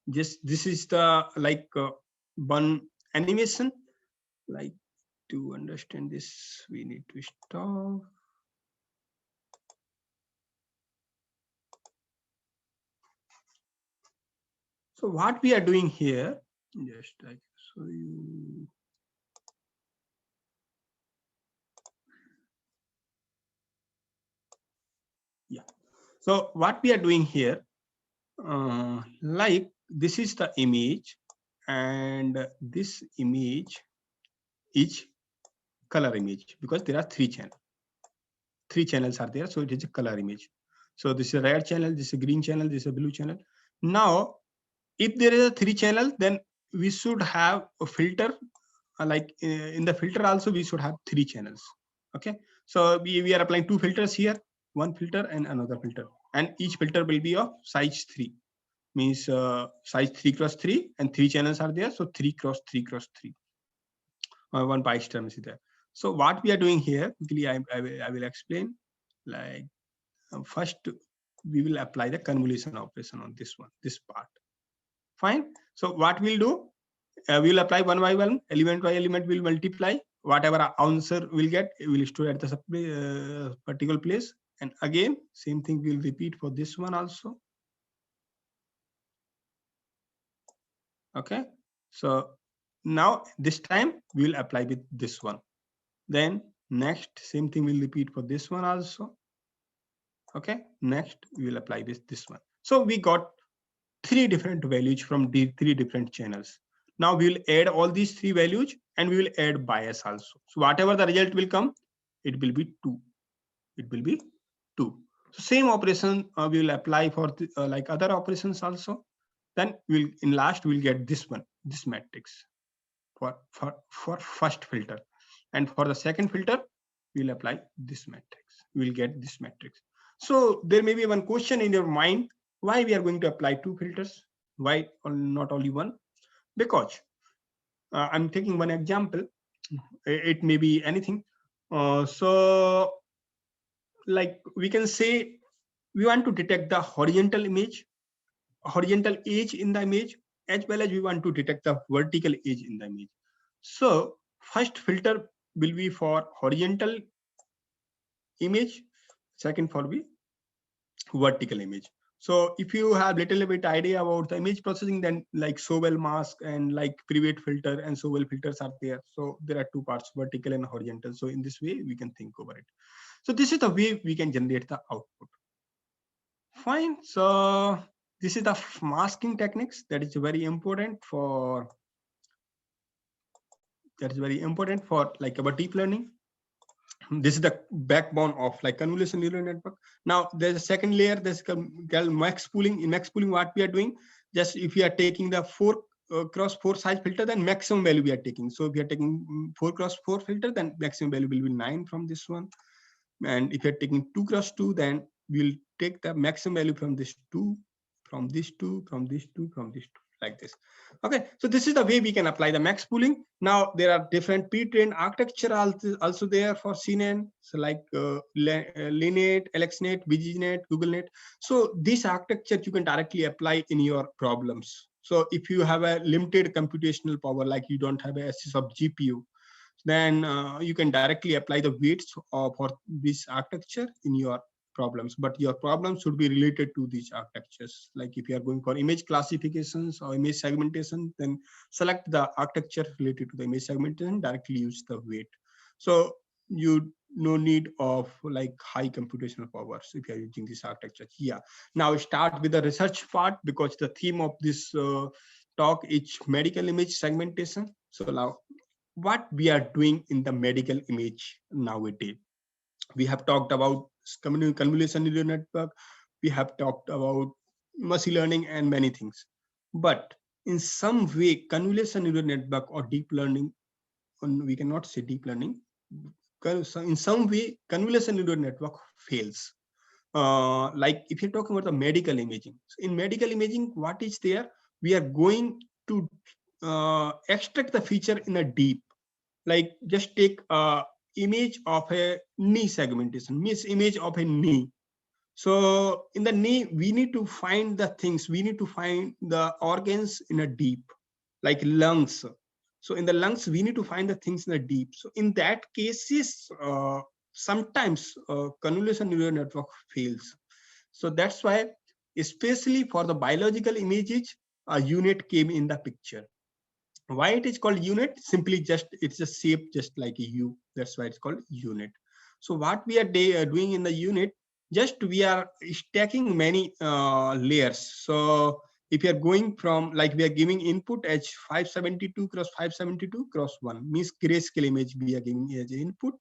this is the like one animation. Like to understand this, we need to stop. So what we are doing here, just like so you. Yeah. So what we are doing here, like this is the image, and this image is color image because there are 3 channels. three channels are there. So it is a color image. So this is a red channel, this is a green channel, this is a blue channel. Now, if there is a three channel, then we should have a filter. Like in the filter also, we should have three channels. Okay. So we are applying two filters here, one filter and another filter. And each filter will be of size 3. Means size 3x3 and three channels are there. So 3x3x3. One pie term is there. So what we are doing here, quickly I will explain. Like first, we will apply the convolution operation on this one, this part. Fine. So what we'll do, we will apply one by one, element by element will multiply. Whatever our answer we'll get, we will store at the particular place. And again, same thing we'll repeat for this one also. Okay. So now this time we will apply with this one. Then next, same thing we'll repeat for this one also. Okay. Next, we will apply this one. So we got three different values from the three different channels. Now we will add all these three values and we will add bias also. So whatever the result will come, it will be 2. It will be 2. So same operation we will apply for like other operations also. Then we'll in last we'll get this one, this matrix for first filter. And for the second filter, we'll apply this matrix. We'll get this matrix. So there may be one question in your mind, why we are going to apply two filters? Why not only one? Because I'm taking one example. It may be anything. So like we can say we want to detect the horizontal image, horizontal edge in the image, as well as we want to detect the vertical edge in the image. So first filter will be for horizontal image, second for the vertical image. So if you have little bit idea about the image processing, then like Sobel mask and like private filter and Sobel filters are there. So there are two parts, vertical and horizontal. So in this way, we can think over it. So this is the way we can generate the output. Fine. So this is the masking techniques that is very important for like our deep learning. This is the backbone of like convolution neural network. Now there's a second layer, there's called max pooling. In max pooling, what we are doing, just if we are taking the 4x4 size filter, then maximum value we are taking. So if we are taking 4x4 filter, then maximum value will be 9 from this one. And if you're taking 2x2, then we'll take the maximum value from this 2, from this 2, from this 2, from this 2, like this. Okay, so this is the way we can apply the max pooling. Now there are different pre-trained architecture also there for CNN, so like LeNet, AlexNet, VGNet, GoogleNet. So this architecture you can directly apply in your problems. So if you have a limited computational power, like you don't have access of GPU, then you can directly apply the weights for this architecture in your problems, but your problems should be related to these architectures. Like if you are going for image classifications or image segmentation, then select the architecture related to the image segmentation, directly use the weight. So you no need of like high computational powers if you are using this architecture. Yeah. Now start with the research part, because the theme of this talk is medical image segmentation. So now what we are doing in the medical image nowadays. We have talked about convolution neural network. We have talked about machine learning and many things. But in some way, convolution neural network or deep learning, we cannot say deep learning. In some way, convolution neural network fails. Like if you're talking about the medical imaging. So in medical imaging, what is there? We are going to extract the feature in a deep. Like just take a image of a knee segmentation, means image of a knee. So in the knee, we need to find the things, we need to find the organs in a deep, like lungs. So in the lungs, we need to find the things in the deep. So in that cases, sometimes convolution neural network fails. So that's why, especially for the biological images, a unit came in the picture. Why it is called unit? Simply just it's a shape just like a U. That's why it's called unit. So what we are doing in the unit, just we are stacking many layers. So if you are going from, like we are giving input as 572 cross 572 cross 1, means grayscale image we are giving as input.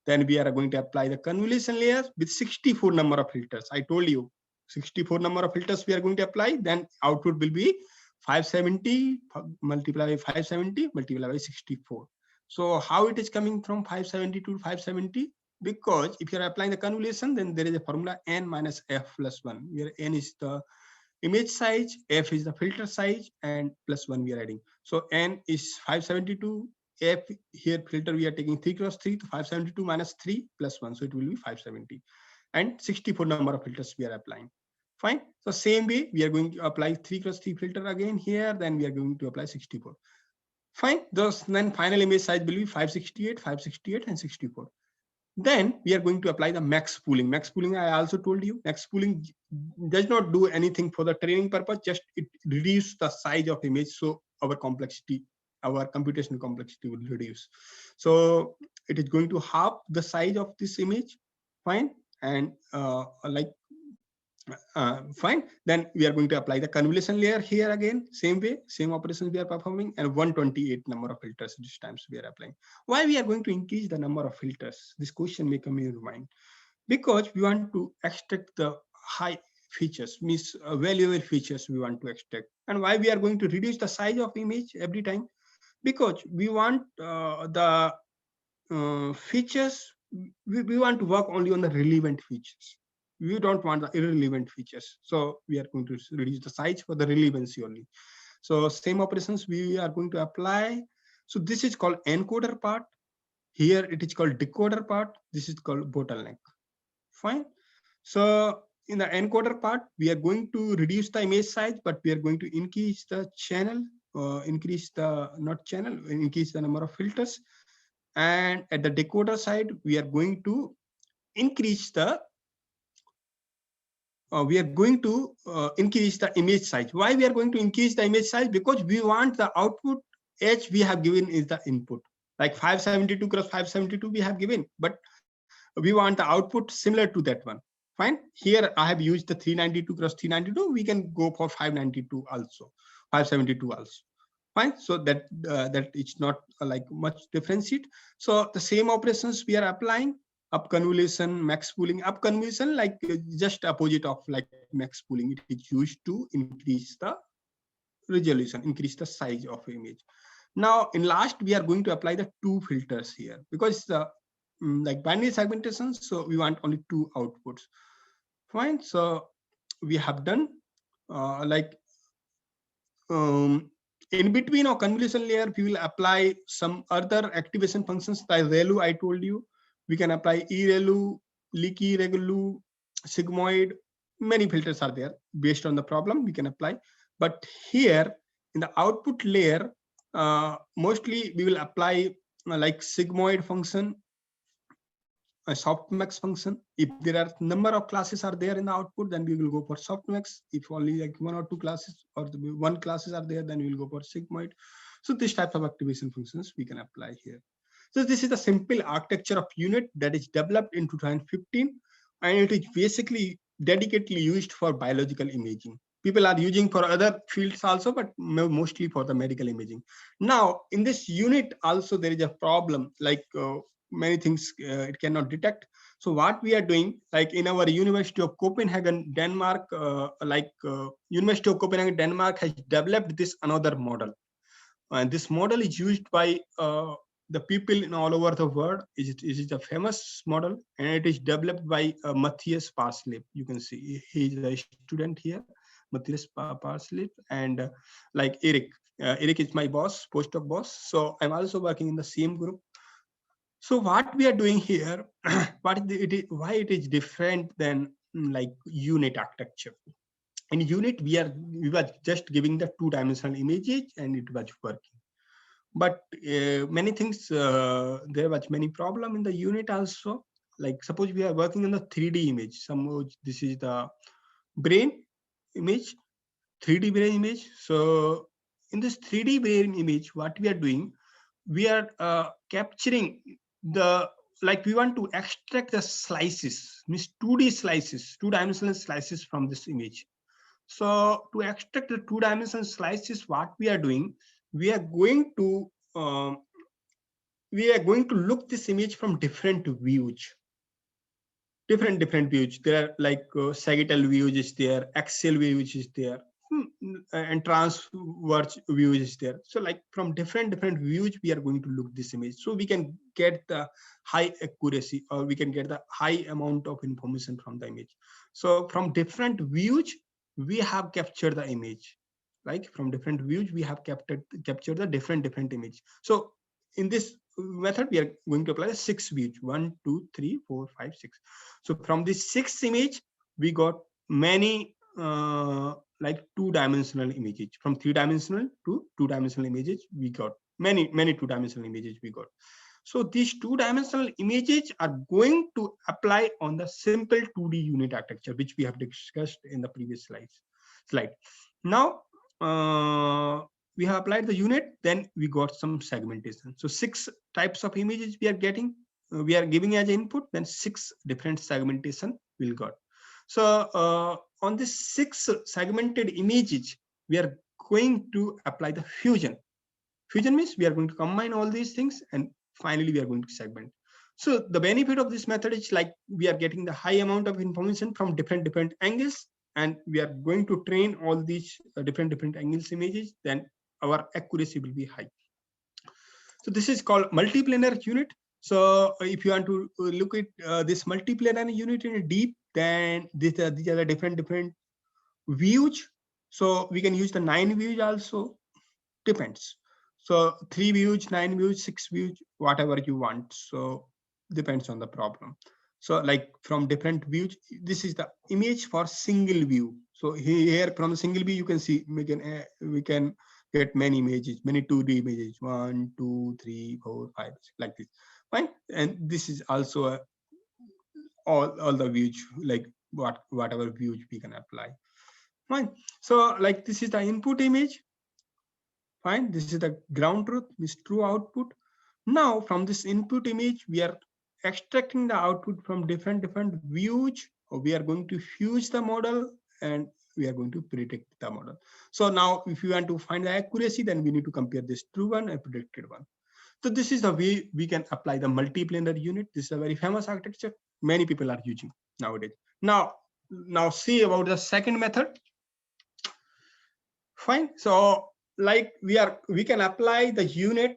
Then we are going to apply the convolution layer with 64 number of filters. I told you 64 number of filters we are going to apply. Then output will be 570 multiplied by 570 multiplied by 64. So how it is coming from 570 to 570? Because if you are applying the convolution, then there is a formula n minus f plus 1, where n is the image size, f is the filter size, and plus 1 we are adding. So n is 572, f here filter we are taking 3 cross 3, to 572 minus 3 plus 1, so it will be 570, and 64 number of filters we are applying. Fine. So same way we are going to apply 3 cross 3 filter again here, then we are going to apply 64. Fine. Those then final image size will be 568, 568, and 64. Then we are going to apply the max pooling. Max pooling, I also told you, max pooling does not do anything for the training purpose, just it reduces the size of image, so our complexity, our computational complexity will reduce. So it is going to halve the size of this image. Fine. And fine. Then we are going to apply the convolution layer here again, same way, same operations we are performing, and 128 number of filters this times we are applying. Why we are going to increase the number of filters? This question may come in your mind. Because we want to extract the high features, means valuable features we want to extract. And why we are going to reduce the size of image every time? Because we want the features, we want to work only on the relevant features. We don't want the irrelevant features. So we are going to reduce the size for the relevancy only. So same operations we are going to apply. So this is called encoder part. Here it is called decoder part. This is called bottleneck. Fine. So in the encoder part, we are going to reduce the image size, but we are going to increase the channel, increase the number of filters. And at the decoder side, we are going to increase the increase the image size. Why we are going to increase the image size? Because we want the output H we have given is the input, like 572 cross 572 we have given, but we want the output similar to that one. Fine. Here I have used the 392 cross 392. We can go for 592 also, 572 also. Fine. So that that it's not like much differentiate. So the same operations we are applying. Up convolution, max pooling. Up convolution, like just opposite of like max pooling. It is used to increase the resolution, increase the size of image. Now in last we are going to apply the two filters here, because the like binary segmentation, so we want only two outputs. Fine. So we have done in between our convolution layer, we will apply some other activation functions. By ReLU, I told you, we can apply eReLU, leaky ReLU, sigmoid. Many filters are there based on the problem we can apply. But here in the output layer, mostly we will apply like sigmoid function, a softmax function. If there are number of classes are there in the output, then we will go for softmax. If only like one or two classes or one classes are there, then we will go for sigmoid. So this type of activation functions we can apply here. So this is the simple architecture of unit that is developed in 2015, and it is basically dedicatedly used for biological imaging. People are using for other fields also, but mostly for the medical imaging. Now in this unit also there is a problem, like many things it cannot detect. So what we are doing, like in our University of Copenhagen, Denmark, University of Copenhagen, Denmark has developed this another model, and this model is used by the people in all over the world. It is a famous model, and it is developed by Matthias Parslip. You can see he is a student here, Matthias Parslip, and like Eric. Eric is my boss, postdoc boss. So I'm also working in the same group. So what we are doing here, why it is different than like unit architecture. In unit, we were just giving the two-dimensional images and it was working. But many things, there was many problem in the unit also. Like suppose we are working on the 3D image. This is the brain image, 3D brain image. So in this 3D brain image, what we are doing, we are capturing the, like we want to extract the slices, means 2D slices, two-dimensional slices from this image. So to extract the two-dimensional slices, what we are doing, we are going to we are going to look this image from different views. Different views. There are like sagittal views is there, axial views is there, and transverse views is there. So like from different views, we are going to look this image. So we can get the high accuracy, or we can get the high amount of information from the image. So from different views, we have captured the image. Like from different views, we have captured the different image. So in this method, we are going to apply the 6 views: 1, 2, 3, 4, 5, 6. So from this 6th image, we got many like 2-dimensional images. From 3-dimensional to 2-dimensional images, we got many 2-dimensional images we got. So these 2-dimensional images are going to apply on the simple 2D unit architecture, which we have discussed in the previous slide. Now we have applied the unit, then we got some segmentation. So 6 types of images we are getting, we are giving as input, then 6 different segmentation we'll got. So on this 6 segmented images, we are going to apply the fusion. Fusion means we are going to combine all these things, and finally we are going to segment. So the benefit of this method is like we are getting the high amount of information from different angles, and we are going to train all these different angles images, then our accuracy will be high. So this is called multiplanar unit. So if you want to look at this multiplanar unit in deep, then these are the different views. So we can use the 9 views also, depends. So 3 views, 9 views, 6 views, whatever you want. So depends on the problem. So like from different views, this is the image for single view. So here from the single view, you can see we can get many images, many 2D images, 1, 2, 3, 4, 5, like this. Fine. And this is also all the views, like whatever views we can apply. Fine. So like this is the input image. Fine. This is the ground truth, this true output. Now from this input image, we are extracting the output from different views. We are going to fuse the model, and we are going to predict the model. So now if you want to find the accuracy, then we need to compare this true one and predicted one. So this is the way we can apply the multiplanar unit. This is a very famous architecture. Many people are using nowadays. Now see about the second method. Fine. So like we can apply the unit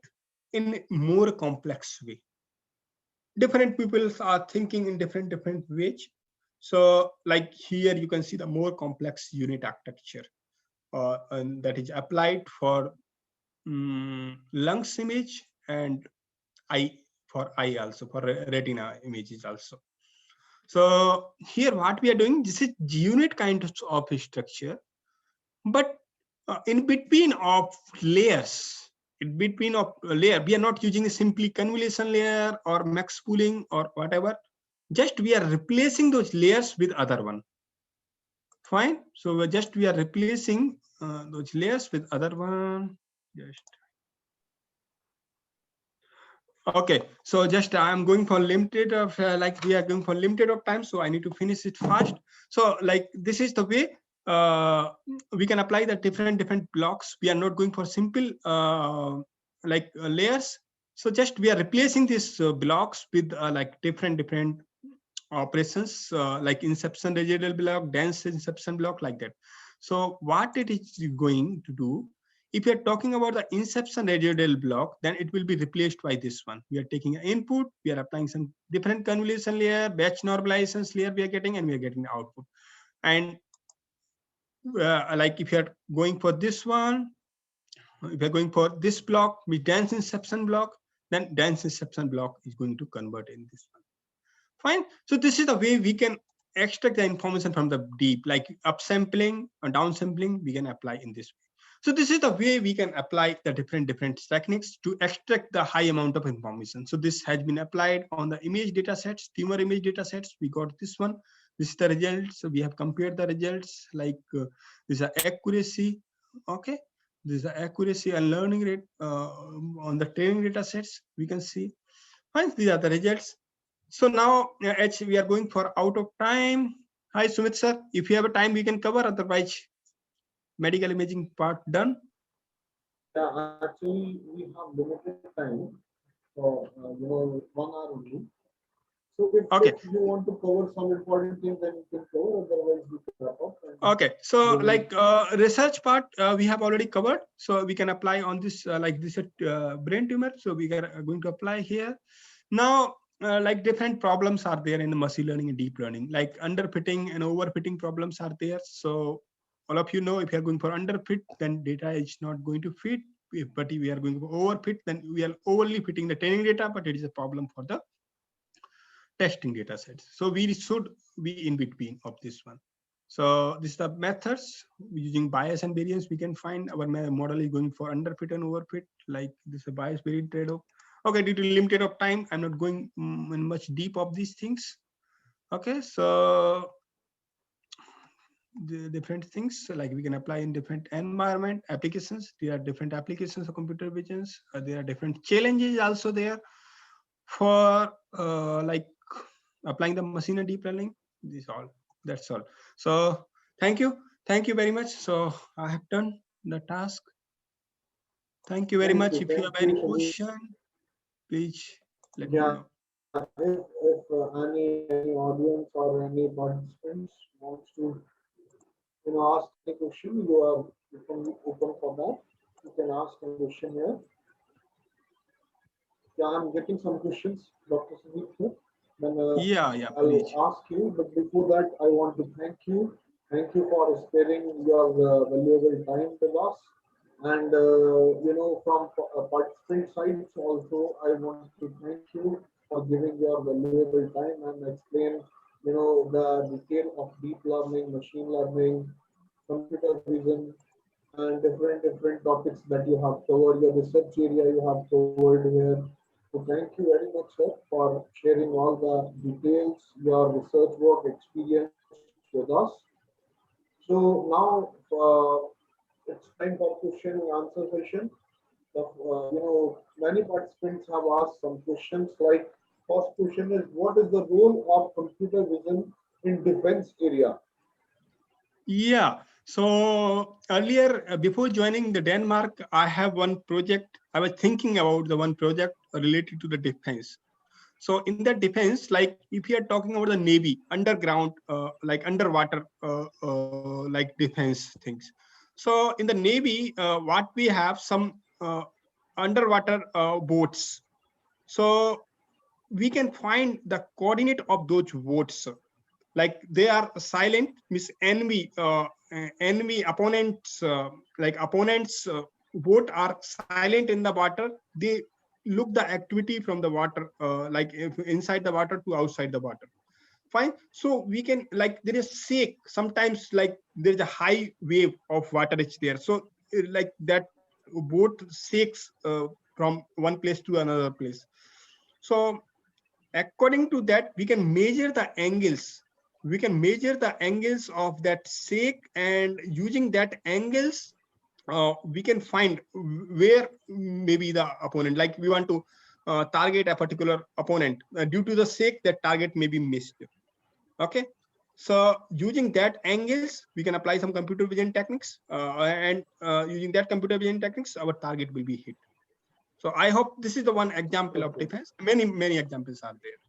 in more complex way. Different people are thinking in different ways. So like here you can see the more complex unit architecture, and that is applied for lungs image and eye also, for retina images also. So here what we are doing, this is unit kind of structure, but in between of layers, we are not using a simply convolution layer or max pooling or whatever. Just we are replacing those layers with other one. Fine. So we are replacing those layers with other one. Okay. So just I'm going for limited of like we are going for limited of time, so I need to finish it fast. So like this is the way we can apply the different blocks. We are not going for simple layers. So just we are replacing these blocks with like different operations, like inception residual block, dense inception block, like that. So what it is going to do, if you're talking about the inception residual block, then it will be replaced by this one. We are taking an input, we are applying some different convolution layer, batch normalizations layer we are getting, and we are getting the output. And like if you're going for this one, if you're going for this block with dense inception block, then dense inception block is going to convert in this one. Fine. So this is the way we can extract the information from the deep, like upsampling or downsampling, we can apply in this way. So this is the way we can apply the different techniques to extract the high amount of information. So this has been applied on the image data sets, tumor image data sets. We got this one. This is the results. So we have compared the results, like this is accuracy. Okay. This is the accuracy and learning rate on the training data sets. We can see. Fine. These are the results. So now as we are going for out of time. Hi Sumit sir, if you have a time we can cover, otherwise medical imaging part done. Yeah, actually we have limited time. So 1 hour only. So if, Okay. if you want to cover some important things, then you can cover. Otherwise, we can wrap up. Okay, so Mhm. like research part we have already covered, so we can apply on this like this brain tumor. So we are going to apply here. Now, like different problems are there in the machine learning and deep learning, like underfitting and overfitting problems are there. So all of you know, if you are going for underfit, then data is not going to fit. But if we are going for overfit, then we are overly fitting the training data, but it is a problem for the testing data sets. So we should be in between of this one. So this is the methods using bias and variance. We can find our model is going for underfit and overfit, like this is a bias variance trade-off. Okay, due to limited of time, I'm not going in much deep of these things. Okay, so the different things, so like we can apply in different environment applications. There are different applications of computer visions. There are different challenges also there for like applying the machine and deep learning. This all, that's all. So thank you very much. So I have done the task. Thank you very much. If you have any question, please let me know. If any audience or any participants wants to ask any question, you can be open for that. You can ask a question here. Yeah, I'm getting some questions, Dr. Sandeep here. Then Yeah, I'll please. ask you, but before that, I want to thank you. Thank you for sparing your valuable time with us. And from participant sides also, I want to thank you for giving your valuable time and explain, the detail of deep learning, machine learning, computer vision, and different topics that you have covered. Your research area you have covered here. So thank you very much, sir, for sharing all the details, your research work experience with us. So now it's time for question and answer session. Many participants have asked some questions. Like first question is, what is the role of computer vision in defense area? Yeah. So earlier, before joining the Denmark, I have one project. I was thinking about the one project related to the defense. So in the defense, like if you are talking about the Navy, underground, like underwater, like defense things. So in the Navy, what we have some underwater boats. So we can find the coordinate of those boats. Like they are silent, means enemy opponents, like opponents both are silent in the water. They look the activity from the water, like if inside the water to outside the water. Fine. So we can, like there is shake sometimes, like there is a high wave of water is there. So like that boat shakes from one place to another place. So according to that, we can measure the angles. We can measure the angles of that shake, and using that angles, we can find where maybe the opponent, like we want to target a particular opponent. Due to the shake, that target may be missed. Okay. So using that angles, we can apply some computer vision techniques, and using that computer vision techniques, our target will be hit. So I hope this is the one example of defense. Many examples are there.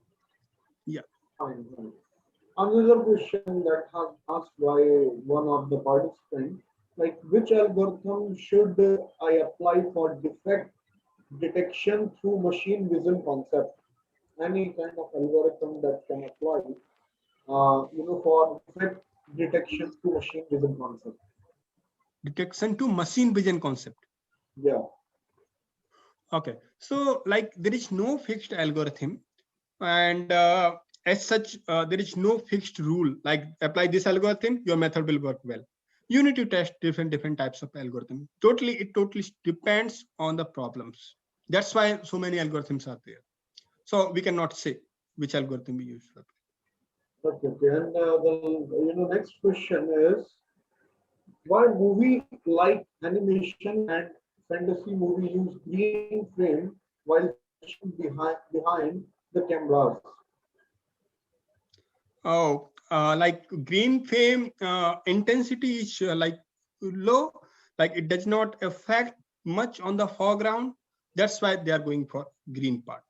Yeah. Fine, fine. Another question that has asked by one of the participants, like which algorithm should I apply for defect detection through machine vision concept? Any kind of algorithm that can apply, for defect detection through machine vision concept. Detection to machine vision concept. Yeah. Okay. So like there is no fixed algorithm, and as such, there is no fixed rule like apply this algorithm, your method will work well. You need to test different types of algorithm. It totally depends on the problems. That's why so many algorithms are there. So we cannot say which algorithm we use. Okay. And the next question is, why movie like animation and fantasy movie use green frame while behind the cameras? Oh, like green frame intensity is like low, like it does not affect much on the foreground. That's why they are going for green part.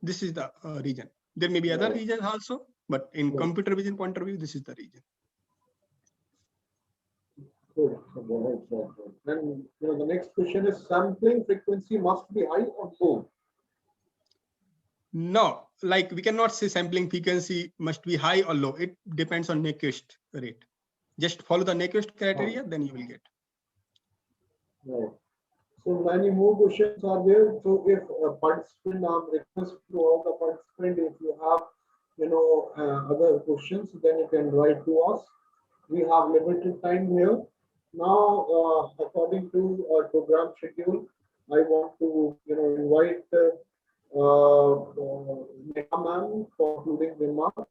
this is the region. There may be other Right. regions also, but in Right. computer vision point of view, this is the region. Good. Right. And the next question is sampling frequency must be high or low? No, like we cannot say sampling frequency must be high or low. It depends on Nyquist rate. Just follow the Nyquist criteria, then you will get. Right. So many more questions are there. So if a participant, request to all the participants, if you have, other questions, then you can write to us. We have limited time here. Now, according to our program schedule, I want to, invite Neha ma'am for concluding remarks.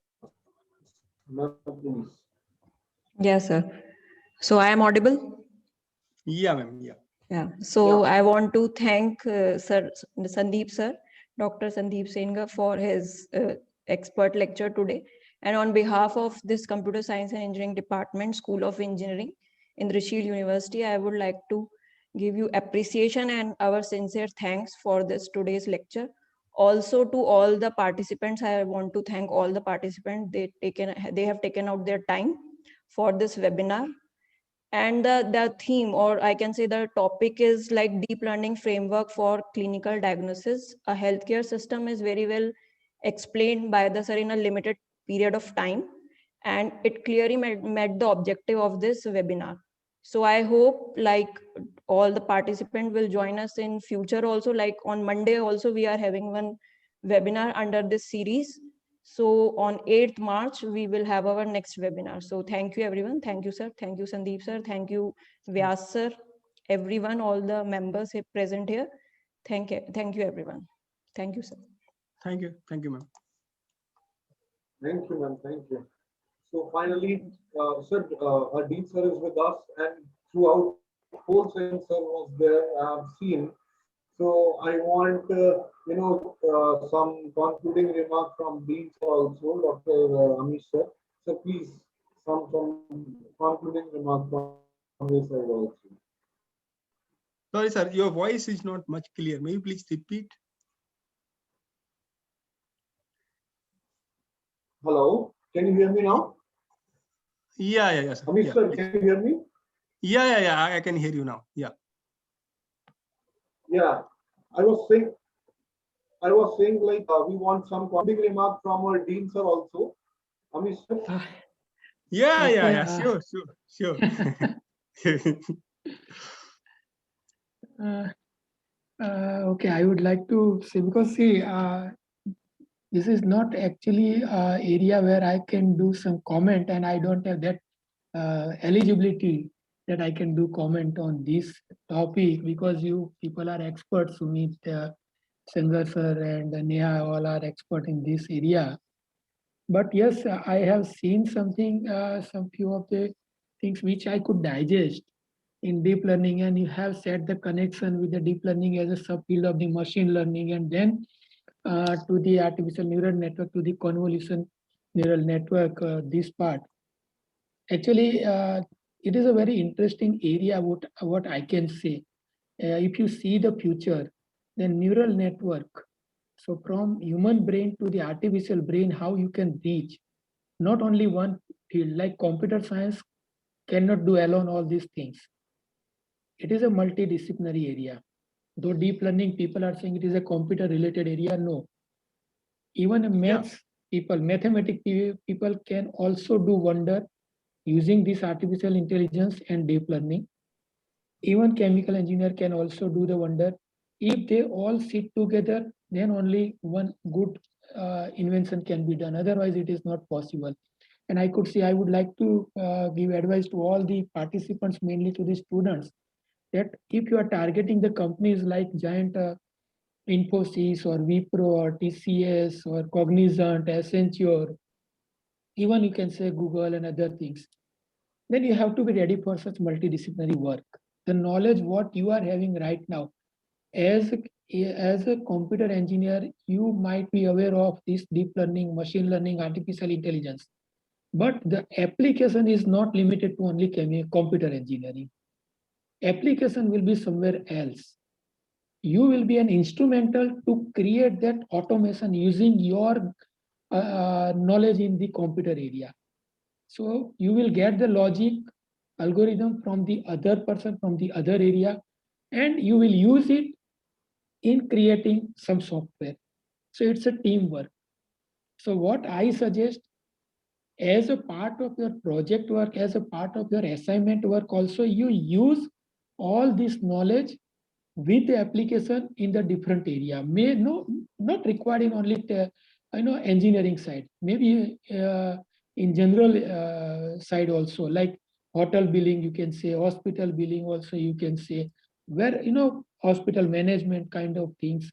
Ma'am, please. Yes, sir. So I am audible? Yeah, ma'am. Yeah. Yeah. So Yeah. I want to thank Sir Sandeep sir, Dr. Sandeep Sengar for his expert lecture today. And on behalf of this Computer Science and Engineering Department, School of Engineering in Rishil University, I would like to give you appreciation and our sincere thanks for this today's lecture. Also to all the participants, I want to thank all the participants. They have taken out their time for this webinar. And the theme, or I can say the topic, is like deep learning framework for clinical diagnosis. A healthcare system is very well explained by the sir in a limited period of time, and it clearly met the objective of this webinar. So I hope like all the participants will join us in future also, like on Monday also we are having one webinar under this series. So on 8th March, we will have our next webinar. So thank you, everyone. Thank you, sir. Thank you, Sandeep, sir. Thank you, Vyas, sir. Everyone, all the members present here. Thank you, everyone. Thank you, sir. Thank you. Thank you, ma'am. Thank you, ma'am. Thank you. So finally, sir, our Dean sir is with us, and throughout whole session, sir was there. I have seen. So I want, some concluding remark from Dean sir also, Dr. Amish sir. So please, some concluding remark from this side also. Sorry, sir. Your voice is not much clear. May you please repeat? Hello, can you hear me now? Yeah, sir. Amish Yeah, sir, please. can you hear me? Yeah. I can hear you now. Yeah. Yeah, I was saying like we want some concluding remark from our Dean sir also. Amish sir. Yeah. Okay, Sure. Okay, I would like to say, because see, this is not actually an area where I can do some comment, and I don't have that eligibility that I can do comment on this topic, because you people are experts. Sumit, Sengar sir and Neha all are expert in this area. But yes, I have seen something, some few of the things which I could digest in deep learning, and you have set the connection with the deep learning as a subfield of the machine learning, and then to the artificial neural network, to the convolution neural network, this part. Actually, it is a very interesting area, what I can say. If you see the future, the neural network, so from human brain to the artificial brain, how you can reach not only one field, like computer science cannot do alone all these things. It is a multidisciplinary area. Though deep learning people are saying it is a computer related area, no. Even mathematics people can also do wonder using this artificial intelligence and deep learning. Even chemical engineer can also do the wonder. If they all sit together, then only one good invention can be done. Otherwise, it is not possible. And I could say, I would like to give advice to all the participants, mainly to the students, that if you are targeting the companies like giant Infosys or Wipro or TCS or Cognizant, Accenture, even you can say Google and other things, then you have to be ready for such multidisciplinary work. The knowledge what you are having right now, as a computer engineer, you might be aware of this deep learning, machine learning, artificial intelligence, but the application is not limited to only computer engineering. Application will be somewhere else. you will be an instrumental to create that automation using your knowledge in the computer area. So you will get the logic algorithm from the other person from the other area, and you will use it in creating some software. So it's a teamwork. So what I suggest, as a part of your project work, as a part of your assignment work, also you use all this knowledge with the application in the different area. May no, not required in only engineering side. Maybe in general side also, like hotel billing, you can say hospital billing also, you can say where hospital management kind of things.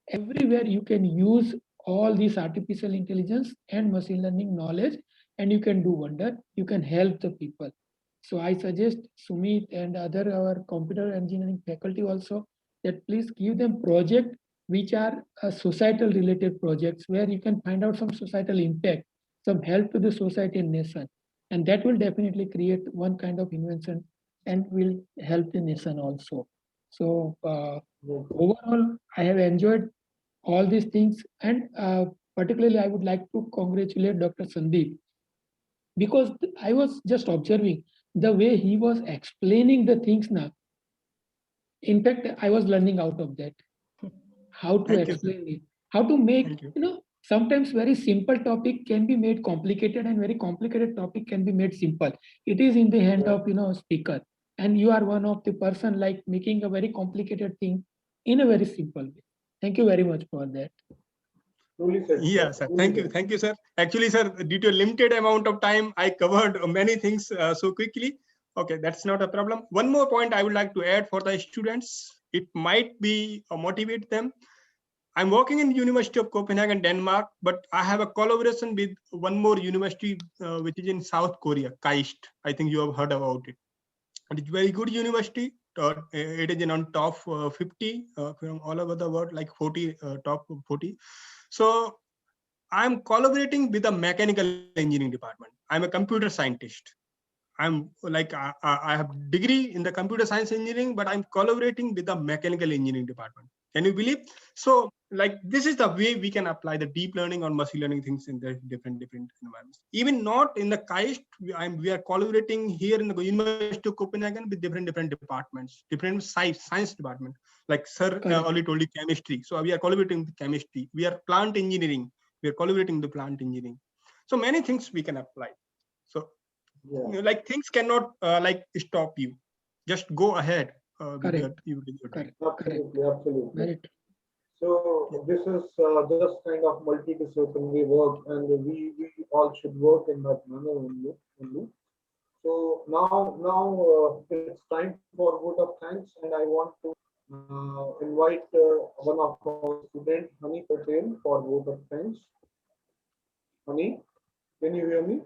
Everywhere you can use all these artificial intelligence and machine learning knowledge, and you can do wonder. You can help the people. So I suggest Sumit and other our computer engineering faculty also that please give them project which are societal related projects where you can find out some societal impact, some help to the society and nation, and that will definitely create one kind of invention and will help the nation also. So overall, I have enjoyed all these things, and particularly I would like to congratulate Dr. Sandeep, because I was just observing the way he was explaining the things now. In fact, I was learning out of that how to Thank you, sir. explain it, how to make, Thank you. Sometimes very simple topic can be made complicated and very complicated topic can be made simple. It is in the hand of, speaker. And you are one of the person like making a very complicated thing in a very simple way. Thank you very much for that. Truly said, Yeah, sir. Thank you. Truly Thank you, sir. Actually, sir, due to a limited amount of time, I covered many things so quickly. Okay, that's not a problem. One more point I would like to add for the students. It might be motivate them. I'm working in University of Copenhagen, Denmark, but I have a collaboration with one more university, which is in South Korea, KAIST. I think you have heard about it. And it's very good university. It is in on top 50 from all over the world, like 40, top 40. So I'm collaborating with the mechanical engineering department. I'm a computer scientist. I'm like, I have degree in the computer science engineering, but I'm collaborating with the mechanical engineering department. Can you believe? So like, this is the way we can apply the deep learning or machine learning things in the different environments. Even not in the KAIST, we are collaborating here in the University of Copenhagen with different departments, different science department. Like sir already told you chemistry. So we are collaborating with chemistry. We are plant engineering. We are collaborating with the plant engineering. So many things we can apply. So like things cannot like stop you. Just go ahead. Correct. Absolutely, absolutely. Very true. So this is just kind of multidisciplinary work, and we all should work in that manner only. So now it's time for vote of thanks, and I want to invite one of our students, Hani Patel, for vote of thanks. Hani, can you hear me?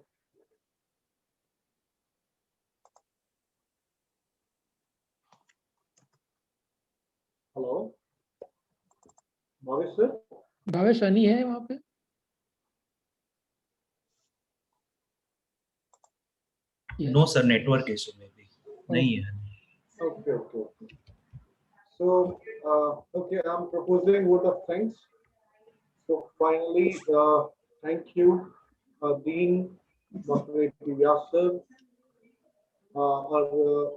Hello, Bhavesh sir. Bhavesh Honey है वहाँ पे? No sir, network issue maybe. नहीं है. Okay. So okay, I'm proposing vote of thanks. So finally, thank you, Dean Dr. A.P. Vyas sir, our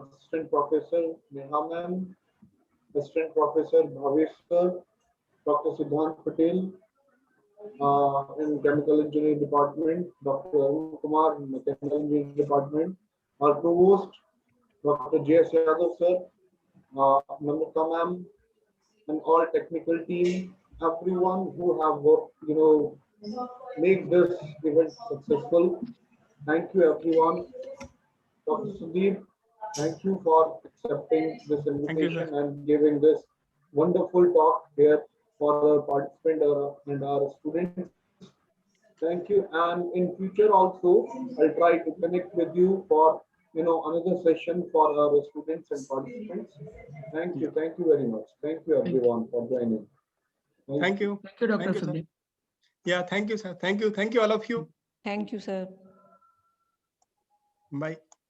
Assistant Professor Neha ma'am, Assistant Professor Bhavesh sir, Dr. Siddhant Patel, in Chemical Engineering Department, Dr. Arun Kumar in Mechanical Engineering Department, our Provost, Dr. J.S. Yadav sir, Namita ma'am, and all technical team, everyone who have worked, make this event successful. Thank you, everyone. Dr. Sandeep, thank you for accepting this invitation and giving this wonderful talk here for the participant and our students. Thank you. And in future also, I'll try to connect with you for another session for our students and participants. Thank you very much. Thank you everyone for joining. Thank you. Thank you, Dr. Sandeep. Yeah, thank you, sir. Thank you all of you. Thank you, sir. Bye.